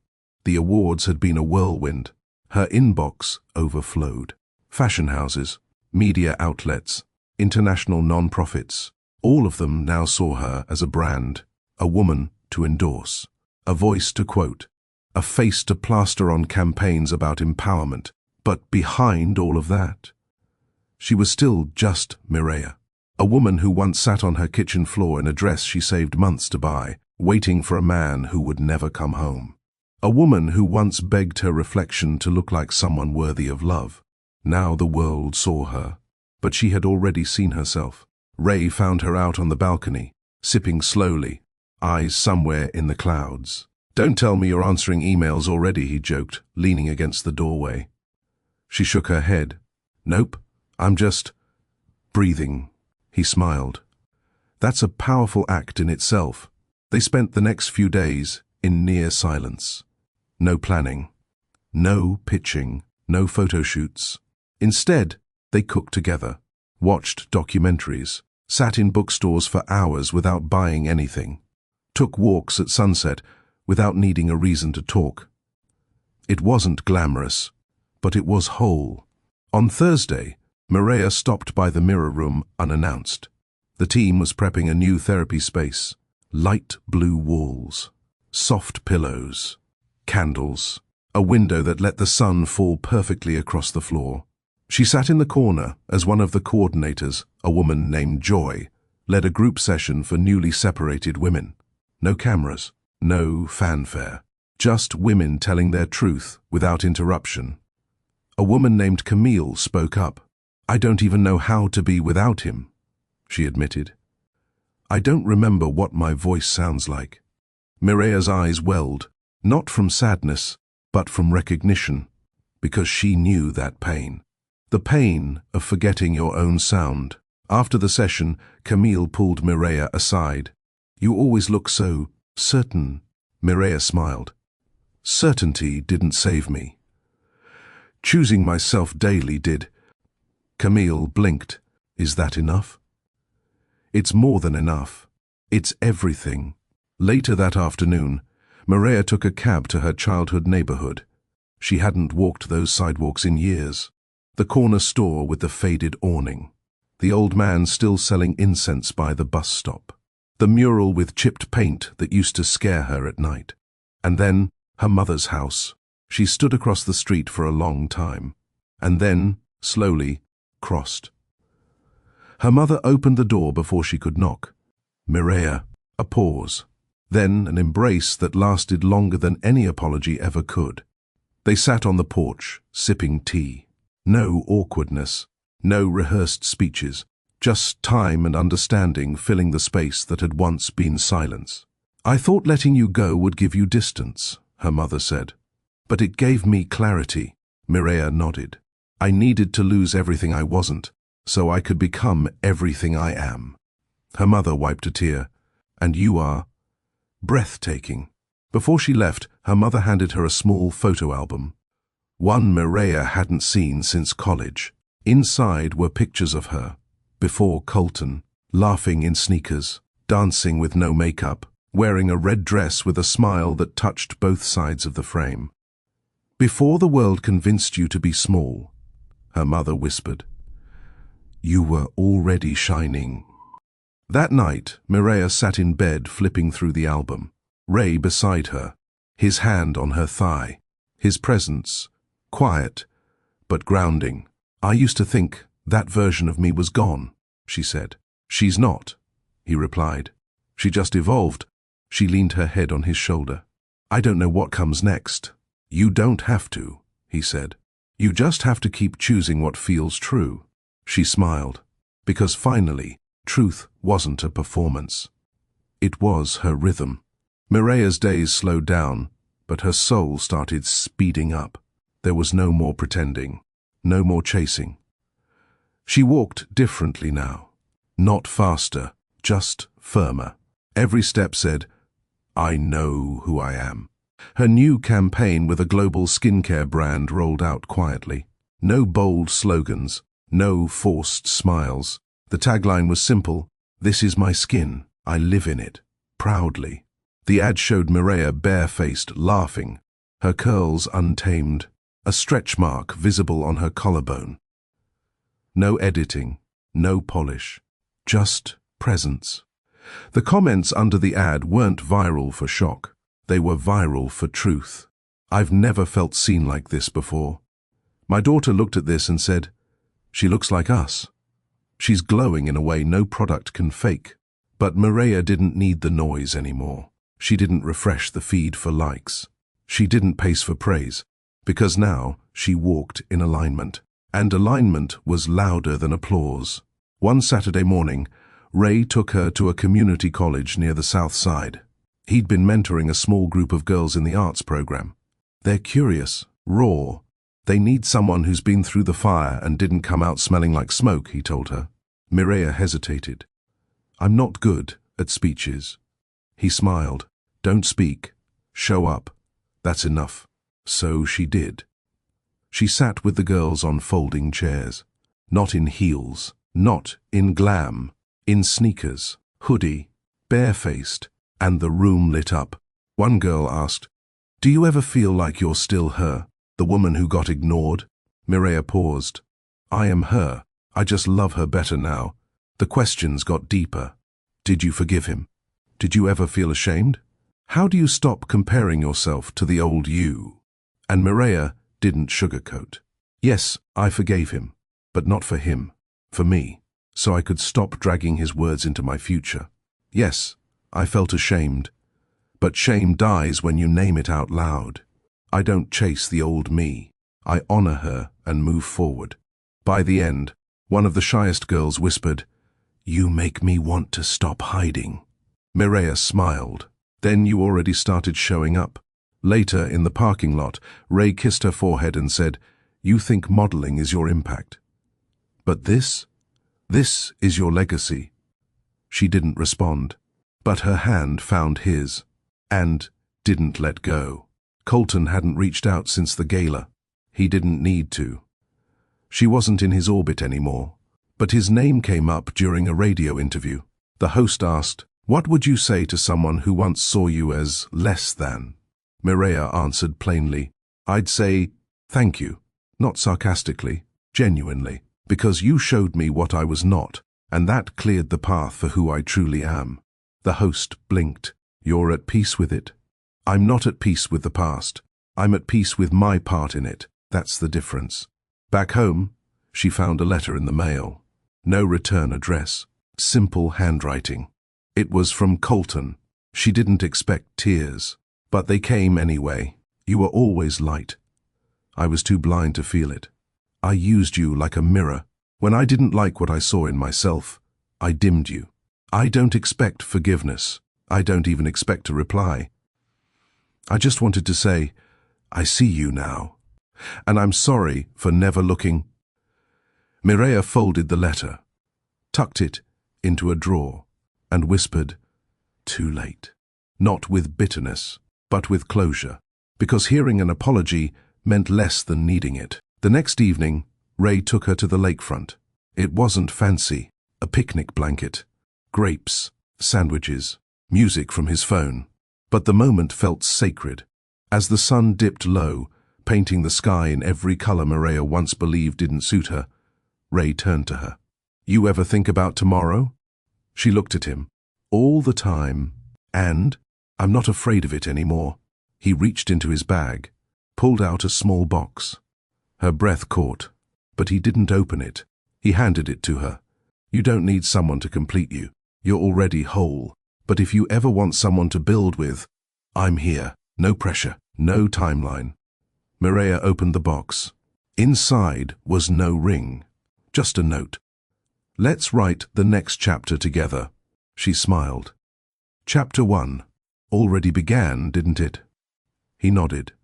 The awards had been a whirlwind. Her inbox overflowed. Fashion houses, media outlets, international non-profits, all of them now saw her as a brand, a woman to endorse, a voice to quote, a face to plaster on campaigns about empowerment. But behind all of that, she was still just Mireia, a woman who once sat on her kitchen floor in a dress she saved months to buy, waiting for a man who would never come home. A woman who once begged her reflection to look like someone worthy of love. Now the world saw her, but she had already seen herself. Ray found her out on the balcony, sipping slowly, eyes somewhere in the clouds. "Don't tell me you're answering emails already," he joked, leaning against the doorway. She shook her head. "Nope, I'm just breathing." He smiled. That's a powerful act in itself. They spent the next few days in near silence. No planning, no pitching, no photo shoots. Instead, they cooked together, watched documentaries, sat in bookstores for hours without buying anything, took walks at sunset without needing a reason to talk. It wasn't glamorous, but it was whole. On Thursday, Mireia stopped by the mirror room unannounced. The team was prepping a new therapy space. Light blue walls, soft pillows, candles, a window that let the sun fall perfectly across the floor. She sat in the corner as one of the coordinators, a woman named Joy, led a group session for newly separated women. No cameras, no fanfare, just women telling their truth without interruption. A woman named Camille spoke up. "I don't even know how to be without him," she admitted. "I don't remember what my voice sounds like." Mireia's eyes welled, not from sadness, but from recognition, because she knew that pain. The pain of forgetting your own sound. After the session, Camille pulled Mireia aside. "You always look so certain." Mireia smiled. "Certainty didn't save me. Choosing myself daily did." Camille blinked. "Is that enough?" "It's more than enough. It's everything." Later that afternoon, Mireia took a cab to her childhood neighborhood. She hadn't walked those sidewalks in years. The corner store with the faded awning. The old man still selling incense by the bus stop. The mural with chipped paint that used to scare her at night. And then her mother's house. She stood across the street for a long time. And then, slowly, crossed. Her mother opened the door before she could knock. "Mireia." A pause. Then an embrace that lasted longer than any apology ever could. They sat on the porch, sipping tea. No awkwardness, no rehearsed speeches, just time and understanding filling the space that had once been silence. "I thought letting you go would give you distance," her mother said. "But it gave me clarity." Mireia nodded. "I needed to lose everything I wasn't, so I could become everything I am." Her mother wiped a tear. "And you are breathtaking." Before she left, her mother handed her a small photo album. One Mireia hadn't seen since college. Inside were pictures of her, before Colton, laughing in sneakers, dancing with no makeup, wearing a red dress with a smile that touched both sides of the frame. "Before the world convinced you to be small," her mother whispered, "you were already shining." That night, Mireia sat in bed flipping through the album. Ray beside her, his hand on her thigh, his presence, quiet, but grounding. "I used to think that version of me was gone," she said. "She's not," he replied. "She just evolved." She leaned her head on his shoulder. "I don't know what comes next." "You don't have to," he said. "You just have to keep choosing what feels true." She smiled, because finally, truth wasn't a performance. It was her rhythm. Mireia's days slowed down, but her soul started speeding up. There was no more pretending, no more chasing. She walked differently now. Not faster, just firmer. Every step said, "I know who I am." Her new campaign with a global skincare brand rolled out quietly. No bold slogans, no forced smiles. The tagline was simple: "This is my skin, I live in it, proudly." The ad showed Mireia barefaced, laughing, her curls untamed, a stretch mark visible on her collarbone. No editing, no polish, just presence. The comments under the ad weren't viral for shock. They were viral for truth. "I've never felt seen like this before. My daughter looked at this and said, 'She looks like us. She's glowing in a way no product can fake.'" But Mireia didn't need the noise anymore. She didn't refresh the feed for likes. She didn't pace for praise, because now she walked in alignment. And alignment was louder than applause. One Saturday morning, Ray took her to a community college near the South Side. He'd been mentoring a small group of girls in the arts program. "They're curious, raw. They need someone who's been through the fire and didn't come out smelling like smoke," he told her. Mireia hesitated. "I'm not good at speeches." He smiled. "Don't speak. Show up. That's enough." So she did. She sat with the girls on folding chairs. Not in heels, not in glam, in sneakers, hoodie, barefaced, and the room lit up. One girl asked, "Do you ever feel like you're still her, the woman who got ignored?" Mireia paused. "I am her. I just love her better now." The questions got deeper. Did you forgive him? Did you ever feel ashamed? How do you stop comparing yourself to the old you? And Mireia didn't sugarcoat. "Yes, I forgave him, but not for him, for me, so I could stop dragging his words into my future. Yes, I felt ashamed, but shame dies when you name it out loud. I don't chase the old me. I honor her and move forward." By the end, one of the shyest girls whispered, "You make me want to stop hiding." Mireia smiled. "Then you already started showing up." Later, in the parking lot, Ray kissed her forehead and said, "You think modeling is your impact. But this is your legacy." She didn't respond, but her hand found his, and didn't let go. Colton hadn't reached out since the gala. He didn't need to. She wasn't in his orbit anymore, but his name came up during a radio interview. The host asked, "What would you say to someone who once saw you as less than?" Mireia answered plainly, "I'd say, thank you, not sarcastically, genuinely, because you showed me what I was not, and that cleared the path for who I truly am." The host blinked. "You're at peace with it?" "I'm not at peace with the past. I'm at peace with my part in it. That's the difference." Back home, she found a letter in the mail. No return address. Simple handwriting. It was from Colton. She didn't expect tears, but they came anyway. "You were always light. I was too blind to feel it. I used you like a mirror. When I didn't like what I saw in myself, I dimmed you. I don't expect forgiveness. I don't even expect a reply. I just wanted to say, I see you now, and I'm sorry for never looking." Mireia folded the letter, tucked it into a drawer, and whispered, "Too late." Not with bitterness, but with closure, because hearing an apology meant less than needing it. The next evening, Ray took her to the lakefront. It wasn't fancy. A picnic blanket, grapes, sandwiches, music from his phone. But the moment felt sacred. As the sun dipped low, painting the sky in every color Mireia once believed didn't suit her, Ray turned to her. "You ever think about tomorrow?" She looked at him. "All the time. And I'm not afraid of it anymore." He reached into his bag, pulled out a small box. Her breath caught, but he didn't open it. He handed it to her. "You don't need someone to complete you. You're already whole. But if you ever want someone to build with, I'm here. No pressure, no timeline." Mireia opened the box. Inside was no ring, just a note. "Let's write the next chapter together." She smiled. "Chapter 1 already began, didn't it?" He nodded.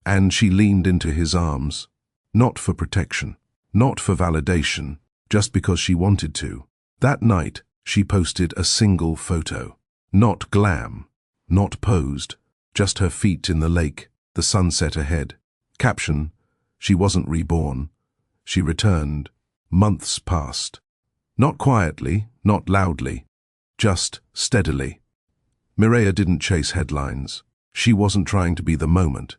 And she leaned into his arms, not for protection, not for validation, just because she wanted to. That night, she posted a single photo. Not glam, not posed, just her feet in the lake, the sunset ahead. Caption: she wasn't reborn. She returned. Months passed. Not quietly, not loudly, just steadily. Mireia didn't chase headlines. She wasn't trying to be the moment.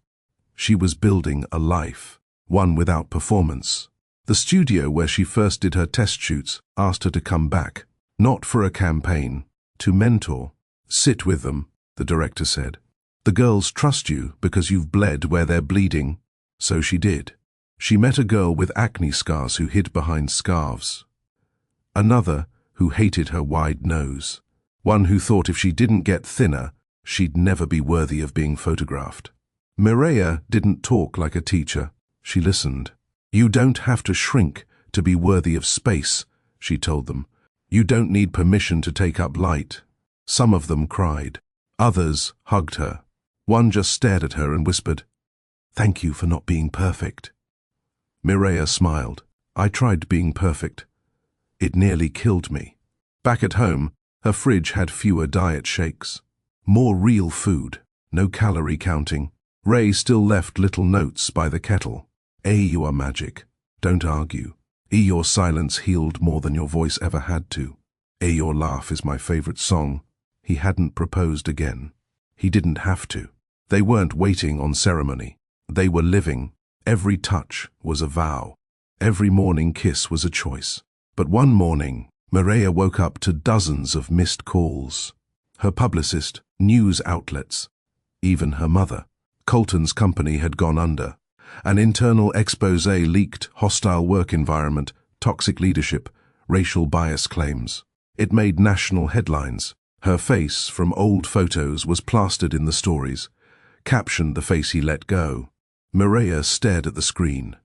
She was building a life, one without performance. The studio where she first did her test shoots asked her to come back, not for a campaign, to mentor. Sit with them, the director said. The girls trust you because you've bled where they're bleeding. So she did. She met a girl with acne scars who hid behind scarves. Another who hated her wide nose. One who thought if she didn't get thinner, she'd never be worthy of being photographed. Mireia didn't talk like a teacher. She listened. You don't have to shrink to be worthy of space, she told them. You don't need permission to take up light. Some of them cried. Others hugged her. One just stared at her and whispered, "Thank you for not being perfect." Mireia smiled. I tried being perfect. It nearly killed me. Back at home, her fridge had fewer diet shakes. More real food, no calorie counting. Ray still left little notes by the kettle. A, you are magic. Don't argue. E, your silence healed more than your voice ever had to. A, your laugh is my favorite song. He hadn't proposed again. He didn't have to. They weren't waiting on ceremony. They were living. Every touch was a vow. Every morning kiss was a choice. But one morning, Mireia woke up to dozens of missed calls. Her publicist, news outlets, even her mother. Colton's company had gone under. An internal expose leaked hostile work environment, toxic leadership, racial bias claims. It made national headlines. Her face, from old photos, was plastered in the stories, captioned "the face he let go." Mireia stared at the screen,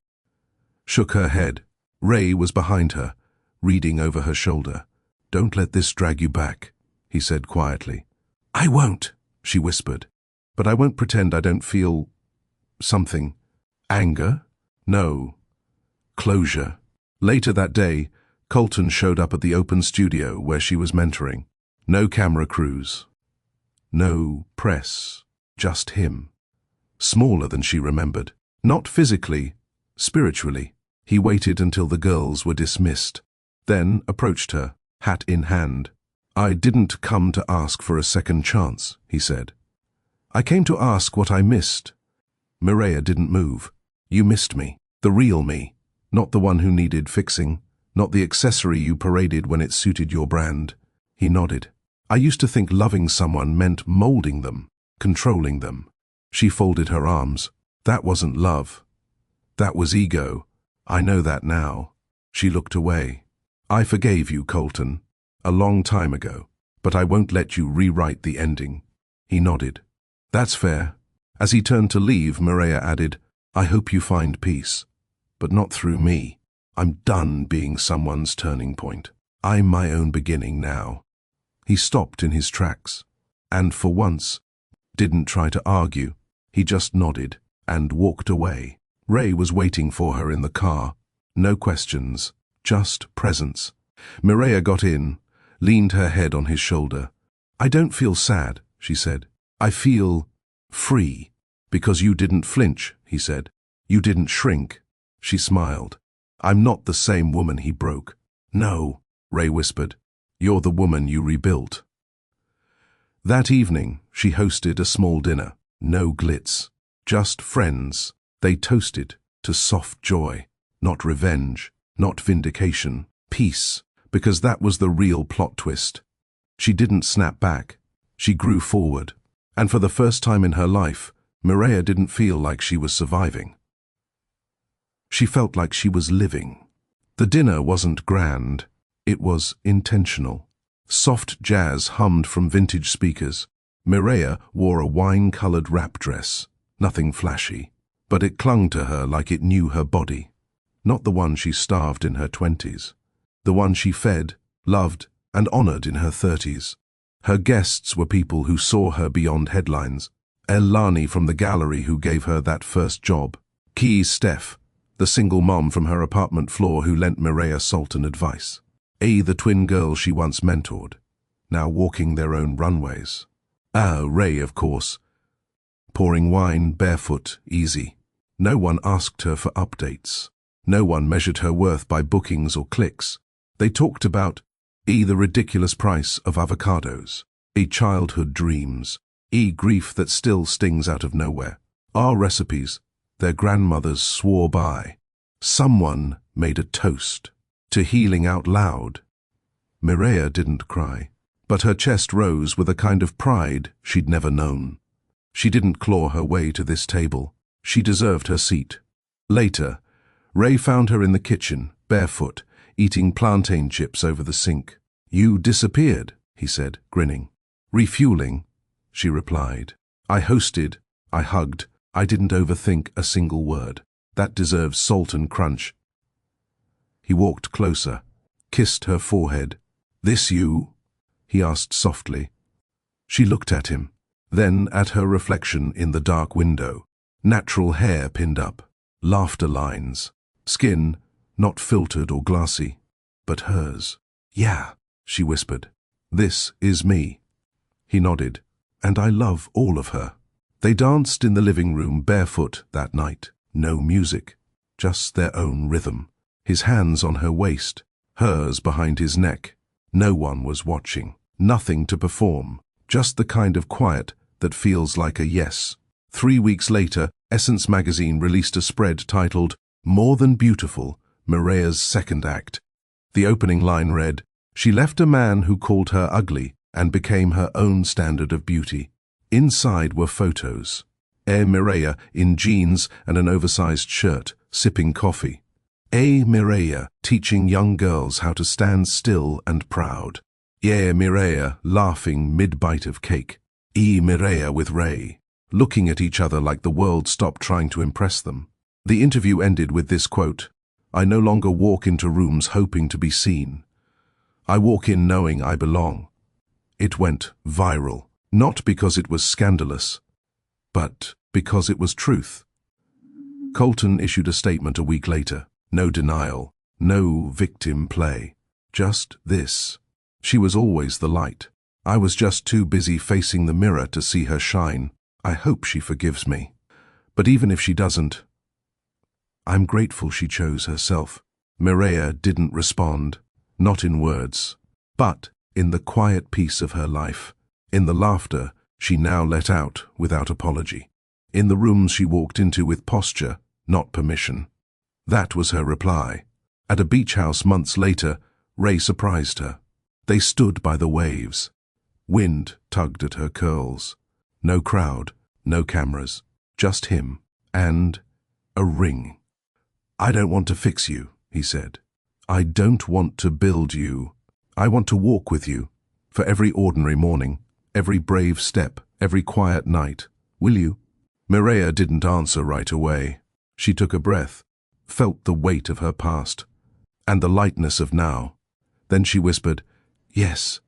shook her head. Ray was behind her, reading over her shoulder. "Don't let this drag you back," he said quietly. "I won't," she whispered. "But I won't pretend I don't feel something." Anger? No. Closure. Later that day, Colton showed up at the open studio where she was mentoring. No camera crews. No press. Just him. Smaller than she remembered. Not physically, spiritually. He waited until the girls were dismissed, then approached her, hat in hand. "I didn't come to ask for a second chance," he said. "I came to ask what I missed." Mireia didn't move. "You missed me. The real me. Not the one who needed fixing. Not the accessory you paraded when it suited your brand." He nodded. "I used to think loving someone meant molding them, controlling them." She folded her arms. "That wasn't love. That was ego. I know that now." She looked away. "I forgave you, Colton, a long time ago, but I won't let you rewrite the ending." He nodded. "That's fair." As he turned to leave, Mireia added, "I hope you find peace, but not through me. I'm done being someone's turning point. I'm my own beginning now." He stopped in his tracks, and for once, didn't try to argue. He just nodded and walked away. Ray was waiting for her in the car. No questions, just presence. Mireia got in, leaned her head on his shoulder. "I don't feel sad," she said. "I feel free." "Because you didn't flinch," he said. "You didn't shrink." She smiled. "I'm not the same woman he broke." "No," Ray whispered. "You're the woman you rebuilt." That evening, she hosted a small dinner. No glitz, just friends. They toasted to soft joy, not revenge, not vindication, peace, because that was the real plot twist. She didn't snap back. She grew forward. And for the first time in her life, Mireia didn't feel like she was surviving. She felt like she was living. The dinner wasn't grand. It was intentional. Soft jazz hummed from vintage speakers. Mireia wore a wine-colored wrap dress, nothing flashy, but it clung to her like it knew her body. Not the one she starved in her 20s. The one she fed, loved, and honored in her 30s. Her guests were people who saw her beyond headlines, Elani from the gallery who gave her that first job. Key Steph, the single mom from her apartment floor who lent Mireia salt and advice. The twin girls she once mentored, now walking their own runways. Ray, of course, pouring wine barefoot, easy. No one asked her for updates. No one measured her worth by bookings or clicks. They talked about the ridiculous price of avocados, childhood dreams, grief that still stings out of nowhere. Our recipes, their grandmothers swore by. Someone made a toast to healing out loud. Mireia didn't cry, but her chest rose with a kind of pride she'd never known. She didn't claw her way to this table. She deserved her seat. Later, Ray found her in the kitchen, barefoot, eating plantain chips over the sink. "You disappeared," he said, grinning. "Refueling," she replied. "I hosted, I hugged, I didn't overthink a single word. That deserves salt and crunch." He walked closer, kissed her forehead. "This you?" he asked softly. She looked at him, then at her reflection in the dark window. Natural hair pinned up, laughter lines, skin not filtered or glassy, but hers. "Yeah," she whispered. "This is me." He nodded. "And I love all of her." They danced in the living room barefoot that night. No music, just their own rhythm. His hands on her waist, hers behind his neck. No one was watching. Nothing to perform. Just the kind of quiet that feels like a yes. 3 weeks later, Essence magazine released a spread titled "More Than Beautiful, Mireia's Second Act." The opening line read, "She left a man who called her ugly and became her own standard of beauty." Inside were photos. Mireia in jeans and an oversized shirt, sipping coffee. Mireia teaching young girls how to stand still and proud. Mireia laughing mid-bite of cake. Mireia with Ray, looking at each other like the world stopped trying to impress them. The interview ended with this quote, "I no longer walk into rooms hoping to be seen. I walk in knowing I belong." It went viral, not because it was scandalous, but because it was truth. Colton issued a statement a week later. No denial, no victim play. Just this. "She was always the light. I was just too busy facing the mirror to see her shine. I hope she forgives me. But even if she doesn't, I'm grateful she chose herself." Mireia didn't respond, not in words, but in the quiet peace of her life, in the laughter she now let out without apology, in the rooms she walked into with posture, not permission. That was her reply. At a beach house months later, Ray surprised her. They stood by the waves. Wind tugged at her curls. No crowd, no cameras, just him and a ring. "I don't want to fix you," he said. "I don't want to build you. I want to walk with you, for every ordinary morning, every brave step, every quiet night. Will you?" Mireia didn't answer right away. She took a breath, felt the weight of her past, and the lightness of now. Then she whispered, "Yes,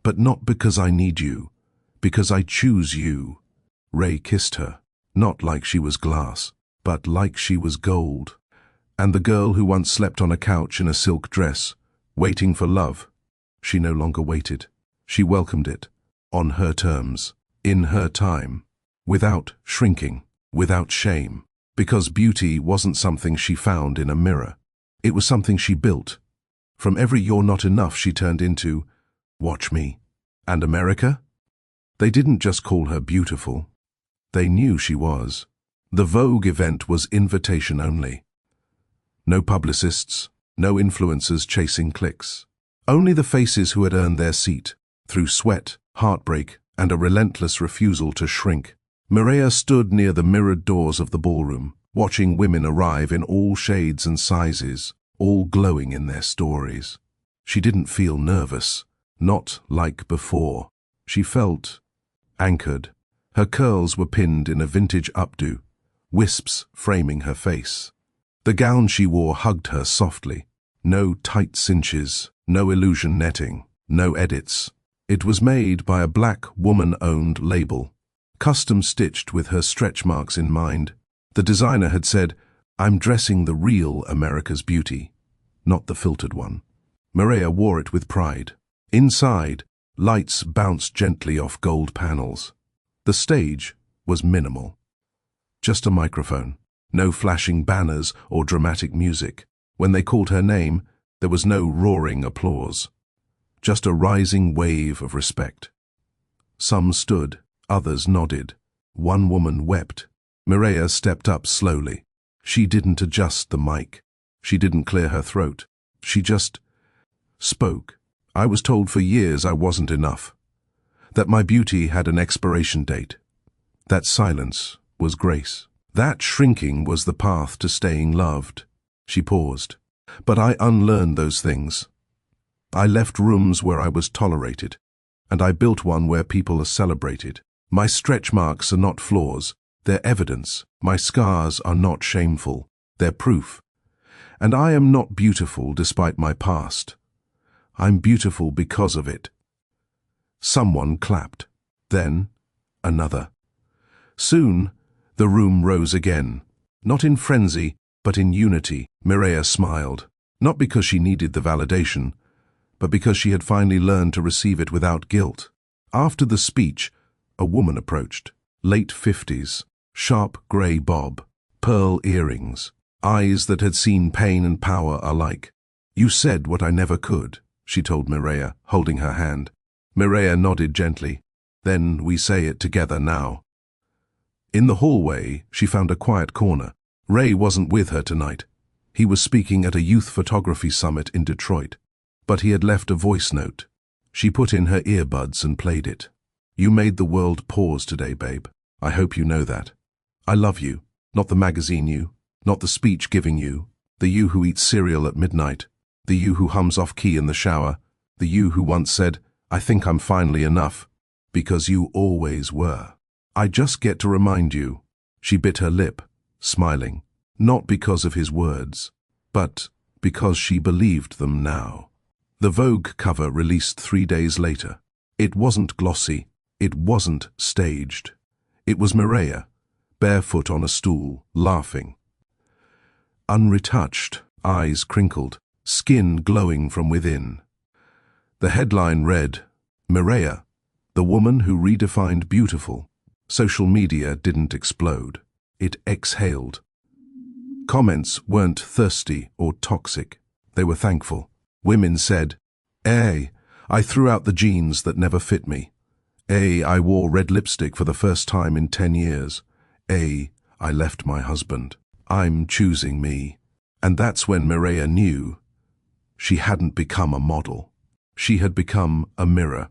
but not because I need you, because I choose you." Ray kissed her, not like she was glass, but like she was gold. And the girl who once slept on a couch in a silk dress, waiting for love, she no longer waited. She welcomed it, on her terms, in her time, without shrinking, without shame. Because beauty wasn't something she found in a mirror. It was something she built. From every "you're not enough" she turned into, "Watch me." And America? They didn't just call her beautiful. They knew she was. The Vogue event was invitation only. No publicists, no influencers chasing clicks. Only the faces who had earned their seat, through sweat, heartbreak, and a relentless refusal to shrink. Mireia stood near the mirrored doors of the ballroom, watching women arrive in all shades and sizes, all glowing in their stories. She didn't feel nervous, not like before. She felt anchored. Her curls were pinned in a vintage updo, wisps framing her face. The gown she wore hugged her softly. No tight cinches, no illusion netting, no edits. It was made by a black woman-owned label, custom-stitched with her stretch marks in mind. The designer had said, "I'm dressing the real America's Beauty, not the filtered one." Mireia wore it with pride. Inside, lights bounced gently off gold panels. The stage was minimal. Just a microphone, no flashing banners or dramatic music. When they called her name, there was no roaring applause. Just a rising wave of respect. Some stood, others nodded. One woman wept. Mireia stepped up slowly. She didn't adjust the mic. She didn't clear her throat. She just spoke. "I was told for years I wasn't enough. That my beauty had an expiration date. That silence was grace. That shrinking was the path to staying loved." She paused. "But I unlearned those things. I left rooms where I was tolerated, and I built one where people are celebrated. My stretch marks are not flaws, they're evidence. My scars are not shameful, they're proof. And I am not beautiful despite my past. I'm beautiful because of it." Someone clapped. Then, another. Soon, the room rose again. Not in frenzy, but in unity. Mireia smiled. Not because she needed the validation, but because she had finally learned to receive it without guilt. After the speech, a woman approached. Late 50s, sharp grey bob, pearl earrings, eyes that had seen pain and power alike. "You said what I never could," she told Mireia, holding her hand. Mireia nodded gently. "Then we say it together now." In the hallway, she found a quiet corner. Ray wasn't with her tonight. He was speaking at a youth photography summit in Detroit, but he had left a voice note. She put in her earbuds and played it. "You made the world pause today, babe. I hope you know that. I love you, not the magazine you, not the speech-giving you, the you who eats cereal at midnight, the you who hums off-key in the shower, the you who once said, 'I think I'm finally enough,' because you always were. I just get to remind you." She bit her lip, smiling, not because of his words, but because she believed them now. The Vogue cover released 3 days later. It wasn't glossy, it wasn't staged. It was Mireia, barefoot on a stool, laughing. Unretouched, eyes crinkled, skin glowing from within. The headline read, "Mireia, the woman who redefined beautiful." Social media didn't explode. It exhaled. Comments weren't thirsty or toxic. They were thankful. Women said, "Hey, I threw out the jeans that never fit me. Hey, I wore red lipstick for the first time in 10 years. Hey, I left my husband. I'm choosing me." And that's when Mireia knew she hadn't become a model. She had become a mirror,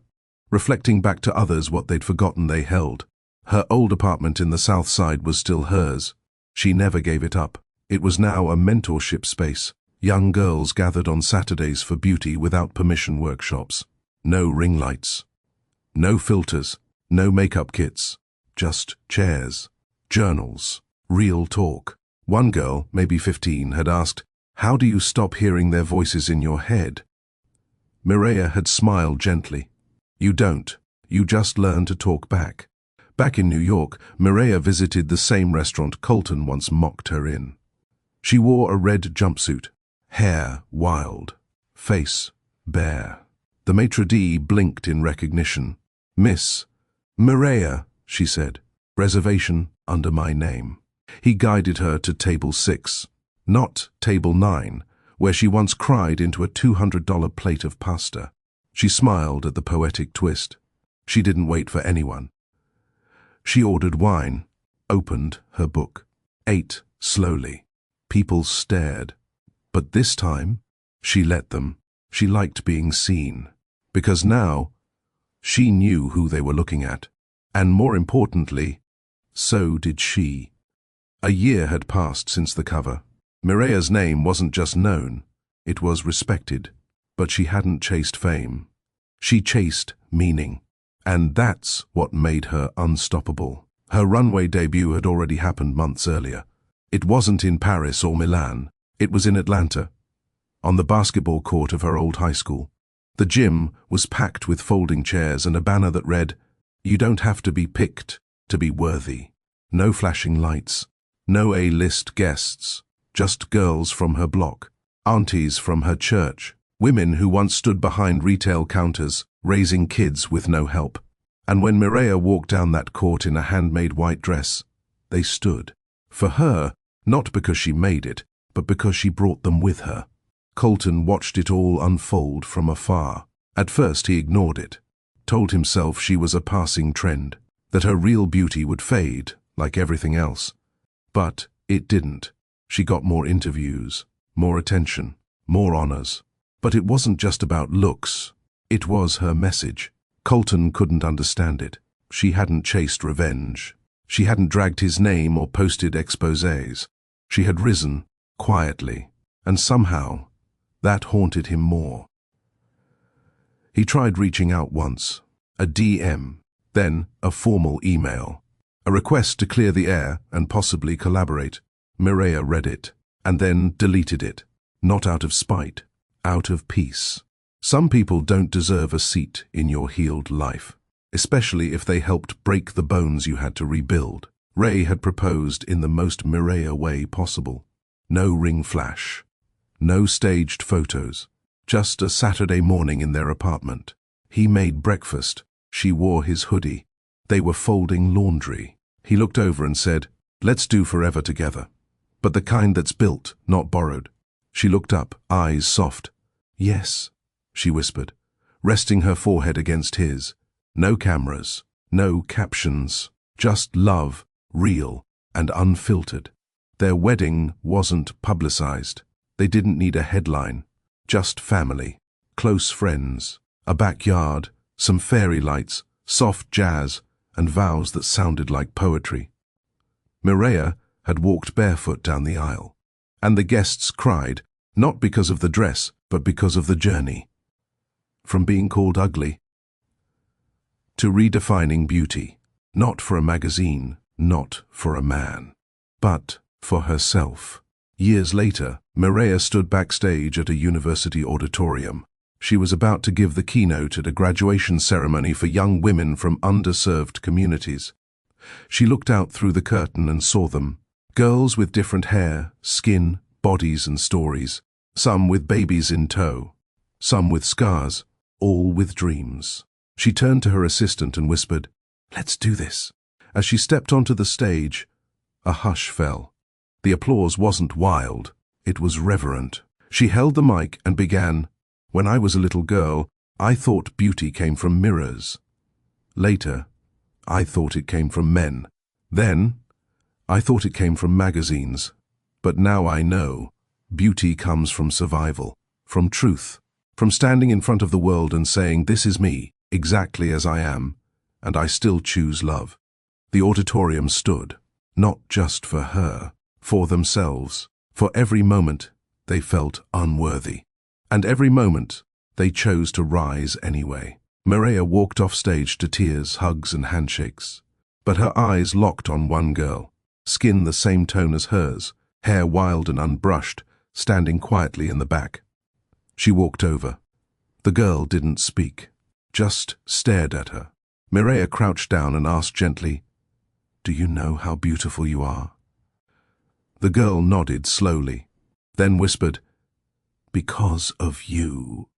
reflecting back to others what they'd forgotten they held. Her old apartment in the South Side was still hers. She never gave it up. It was now a mentorship space. Young girls gathered on Saturdays for beauty without permission workshops. No ring lights. No filters. No makeup kits. Just chairs. Journals. Real talk. One girl, maybe 15, had asked, "How do you stop hearing their voices in your head?" Mireia had smiled gently. "You don't. You just learn to talk back." Back in New York, Mireia visited the same restaurant Colton once mocked her in. She wore a red jumpsuit, hair wild, face bare. The maitre d' blinked in recognition. "Miss Mireia," she said, "reservation under my name." He guided her to table 6, not table 9, where she once cried into a $200 plate of pasta. She smiled at the poetic twist. She didn't wait for anyone. She ordered wine, opened her book, ate slowly. People stared. But this time, she let them. She liked being seen. Because now, she knew who they were looking at. And more importantly, so did she. A year had passed since the cover. Mireia's name wasn't just known, it was respected. But she hadn't chased fame. She chased meaning. And that's what made her unstoppable. Her runway debut had already happened months earlier. It wasn't in Paris or Milan. It was in Atlanta, on the basketball court of her old high school. The gym was packed with folding chairs and a banner that read, "You don't have to be picked, to be worthy. No flashing lights, no A-list guests, just girls from her block, aunties from her church, women who once stood behind retail counters, raising kids with no help. And when Mireia walked down that court in a handmade white dress, they stood. For her, not because she made it, but because she brought them with her. Colton watched it all unfold from afar. At first he ignored it, told himself she was a passing trend, that her real beauty would fade, like everything else. But it didn't. She got more interviews, more attention, more honors. But it wasn't just about looks. It was her message. Colton couldn't understand it. She hadn't chased revenge. She hadn't dragged his name or posted exposés. She had risen, quietly, and somehow, that haunted him more. He tried reaching out once, a DM, then a formal email, a request to clear the air and possibly collaborate. Mireia read it, and then deleted it, not out of spite, out of peace. Some people don't deserve a seat in your healed life, especially if they helped break the bones you had to rebuild. Ray had proposed in the most Mireia way possible. No ring flash, no staged photos, just a Saturday morning in their apartment. He made breakfast. She wore his hoodie. They were folding laundry. He looked over and said, "Let's do forever together. But the kind that's built, not borrowed." She looked up, eyes soft. "Yes," she whispered, resting her forehead against his. No cameras, no captions, just love, real and unfiltered. Their wedding wasn't publicized. They didn't need a headline. Just family, close friends, a backyard, some fairy lights, soft jazz, and vows that sounded like poetry. Mireia had walked barefoot down the aisle, and the guests cried, not because of the dress, but because of the journey. From being called ugly to redefining beauty, not for a magazine, not for a man, but for herself. Years later, Mireia stood backstage at a university auditorium. She was about to give the keynote at a graduation ceremony for young women from underserved communities. She looked out through the curtain and saw them. Girls with different hair, skin, bodies and stories. Some with babies in tow. Some with scars. All with dreams. She turned to her assistant and whispered, "Let's do this." As she stepped onto the stage, a hush fell. The applause wasn't wild, it was reverent. She held the mic and began, "When I was a little girl, I thought beauty came from mirrors. Later, I thought it came from men. Then, I thought it came from magazines. But now I know, beauty comes from survival, from truth, from standing in front of the world and saying, 'This is me, exactly as I am, and I still choose love.'" The auditorium stood, not just for her, for themselves. For every moment, they felt unworthy. And every moment, they chose to rise anyway. Mireia walked off stage to tears, hugs and handshakes. But her eyes locked on one girl, skin the same tone as hers, hair wild and unbrushed, standing quietly in the back. She walked over. The girl didn't speak, just stared at her. Mireia crouched down and asked gently, "Do you know how beautiful you are?" The girl nodded slowly, then whispered, "Because of you."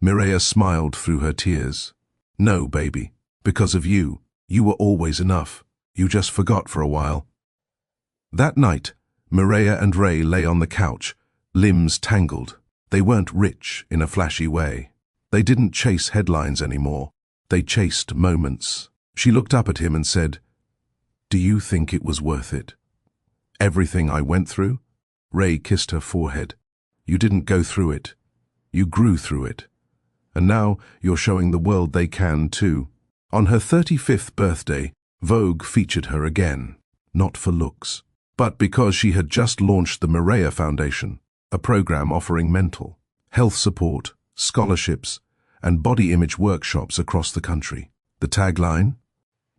Mireia smiled through her tears. "No, baby, because of you. You were always enough. You just forgot for a while." That night, Mireia and Ray lay on the couch, limbs tangled. They weren't rich in a flashy way. They didn't chase headlines anymore. They chased moments. She looked up at him and said, "Do you think it was worth it? Everything I went through?" Ray kissed her forehead. "You didn't go through it. You grew through it. And now you're showing the world they can too." On her 35th birthday, Vogue featured her again, not for looks, but because she had just launched the Mireia Foundation, a program offering mental health support, scholarships, and body image workshops across the country. The tagline?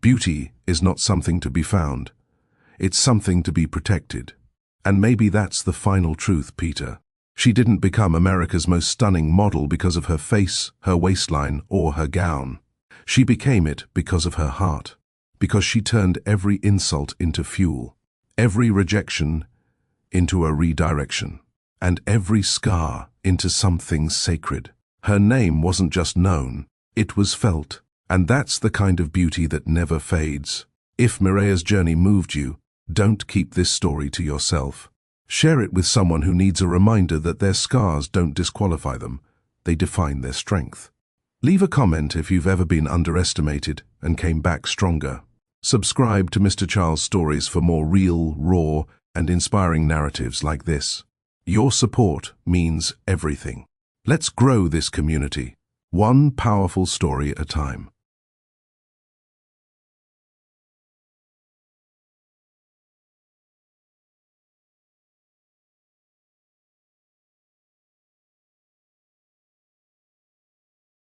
"Beauty is not something to be found. It's something to be protected." And maybe that's the final truth, Peter. She didn't become America's most stunning model because of her face, her waistline, or her gown. She became it because of her heart, because she turned every insult into fuel, every rejection into a redirection, and every scar into something sacred. Her name wasn't just known, it was felt. And that's the kind of beauty that never fades. If Mireya's journey moved you, don't keep this story to yourself. Share it with someone who needs a reminder that their scars don't disqualify them, they define their strength. Leave a comment if you've ever been underestimated and came back stronger. Subscribe to Mr. Charles Stories for more real, raw, and inspiring narratives like this. Your support means everything. Let's grow this community, one powerful story at a time.